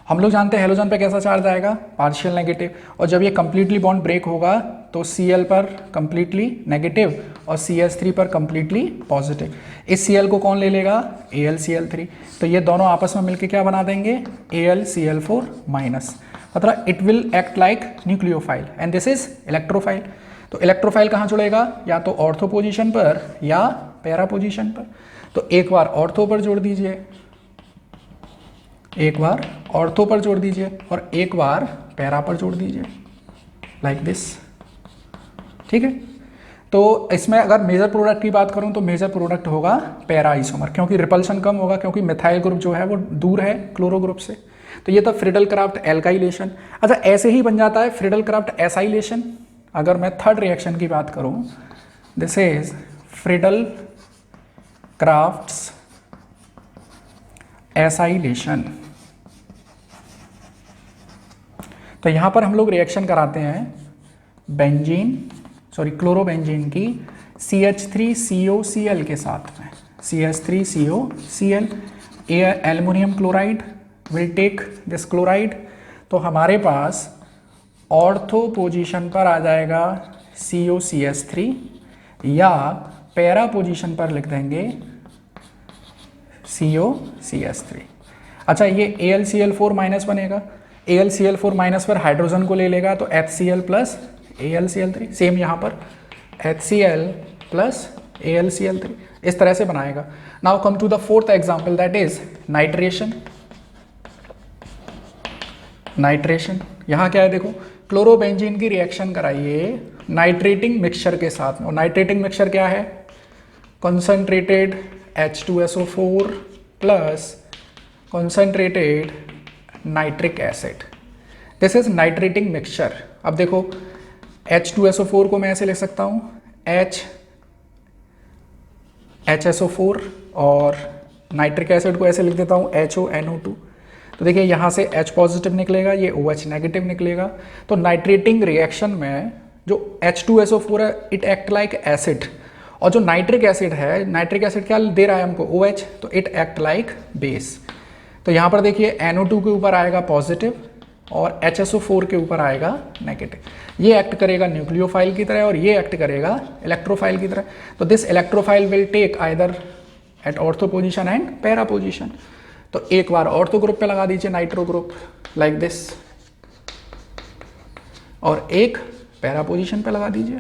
हम लोग जानते हैं हैलोजन पे कैसा चार्ज आएगा? Partial negative. और जब ये कंप्लीटली बॉन्ड ब्रेक होगा तो Cl पर कंप्लीटली नेगेटिव और CH3 पर कंप्लीटली पॉजिटिव। इस Cl को कौन ले लेगा? AlCl3। तो ये दोनों आपस में मिलकर क्या बना देंगे? AlCl4 minus. मतलब it will act like nucleophile and this is electrophile. तो इलेक्ट्रोफाइल कहाँ जुड़ेगा? या तो ऑर्थो पोजिशन पर या पैरा पोजिशन पर। तो एक बार ऑर्थो पर जोड़ दीजिए, एक बार ऑर्थो पर जोड़ दीजिए और एक बार पैरा पर जोड़ दीजिए, लाइक दिस, ठीक है। तो इसमें अगर मेजर प्रोडक्ट की बात करूं तो मेजर प्रोडक्ट होगा पैरा आइसोमर, क्योंकि रिपल्शन कम होगा, क्योंकि मिथाइल ग्रुप जो है वो दूर है क्लोरो ग्रुप से। तो ये था फ्रीडल क्राफ्ट एल्काइलेशन। अच्छा, ऐसे ही बन जाता है फ्रीडल क्राफ्ट एसाइलेशन। अगर मैं थर्ड रिएक्शन की बात करूं, this is Friedel crafts acylation. तो यहां पर हम लोग रिएक्शन कराते हैं क्लोरोबेंजीन की CH3COCl के साथ में। CH3COCl, aluminium chloride will take this chloride. तो हमारे पास ऑर्थो पोजीशन पर आ जाएगा COCH3 या पैरा पोजीशन पर लिख देंगे COCH3। अच्छा, ये AlCl4 माइनस बनेगा। AlCl4 माइनस पर हाइड्रोजन को ले लेगा तो HCl प्लस AlCl3। सेम यहाँ पर HCl प्लस AlCl3 इस तरह से बनाएगा। Now come to the fourth example, that is nitration. Nitration यहाँ क्या है? देखो, क्लोरोबेंजीन की रिएक्शन कराइए नाइट्रेटिंग मिक्सचर के साथ में। और नाइट्रेटिंग मिक्सचर क्या है? Concentrated H2SO4 plus concentrated nitric acid. This is nitrating mixture. अब देखो, H2SO4 को मैं ऐसे लिख सकता हूँ HSO4 और नाइट्रिक एसिड को ऐसे लिख देता हूँ HONO2। तो देखिए यहाँ से H पॉजिटिव निकलेगा, ये OH नेगेटिव निकलेगा। तो नाइट्रेटिंग रिएक्शन में जो H2SO4 है इट एक्ट लाइक एसिड, और जो नाइट्रिक एसिड है, नाइट्रिक एसिड क्या दे रहा है हमको? OH, तो इट एक्ट लाइक बेस। तो यहाँ पर देखिए NO2 के ऊपर आएगा पॉजिटिव और HSO4 के ऊपर आएगा नेगेटिव। ये एक्ट करेगा न्यूक्लियोफाइल की तरह और ये एक्ट करेगा इलेक्ट्रोफाइल की तरह। तो this electrophile will take either at ortho position and para position. तो एक बार ऑर्थो ग्रुप पे लगा दीजिए नाइट्रो ग्रुप, लाइक दिस, और एक पैरा पोजीशन पे लगा दीजिए,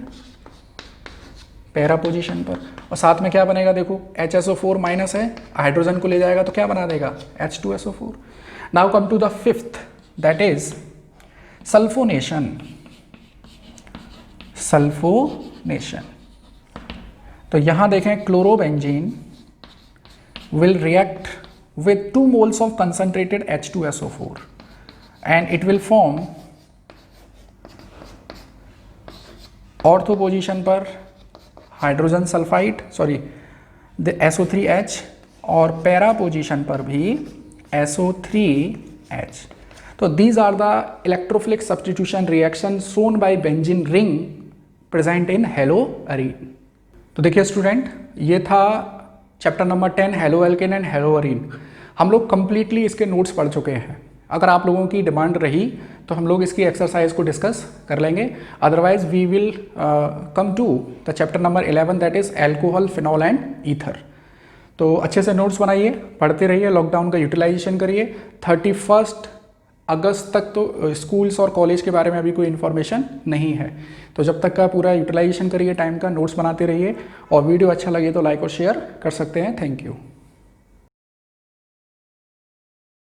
पैरा पोजीशन पर। और साथ में क्या बनेगा? देखो, HSO4 माइनस है, हाइड्रोजन को ले जाएगा तो क्या बना देगा? H2SO4। Now come to the fifth, that is sulphonation. Sulphonation. तो यहां देखें, chlorobenzene will react with 2 moles of concentrated H2SO4 and it will form ortho position पर हाइड्रोजन सल्फाइड द SO3H और पैरा पोजीशन पर भी SO3H। तो these are the electrophilic substitution reaction shown by benzene ring present in haloarene. तो देखिए student, ये था chapter number 10 haloalkane and haloarene. हम लोग कंप्लीटली इसके नोट्स पढ़ चुके हैं। अगर आप लोगों की डिमांड रही तो हम लोग इसकी एक्सरसाइज को डिस्कस कर लेंगे, otherwise we will come to the chapter number 11 that is alcohol, phenol and ether. तो अच्छे से नोट्स बनाइए, पढ़ते रहिए, लॉकडाउन का यूटिलाइजेशन करिए। 31 अगस्त तक तो स्कूल्स और कॉलेज के बारे में अभी कोई इन्फॉर्मेशन नहीं है। तो जब तक का पूरा यूटिलाइजेशन करिए टाइम का, नोट्स बनाते रहिए, और वीडियो अच्छा लगे तो लाइक और शेयर कर सकते हैं। Thank you.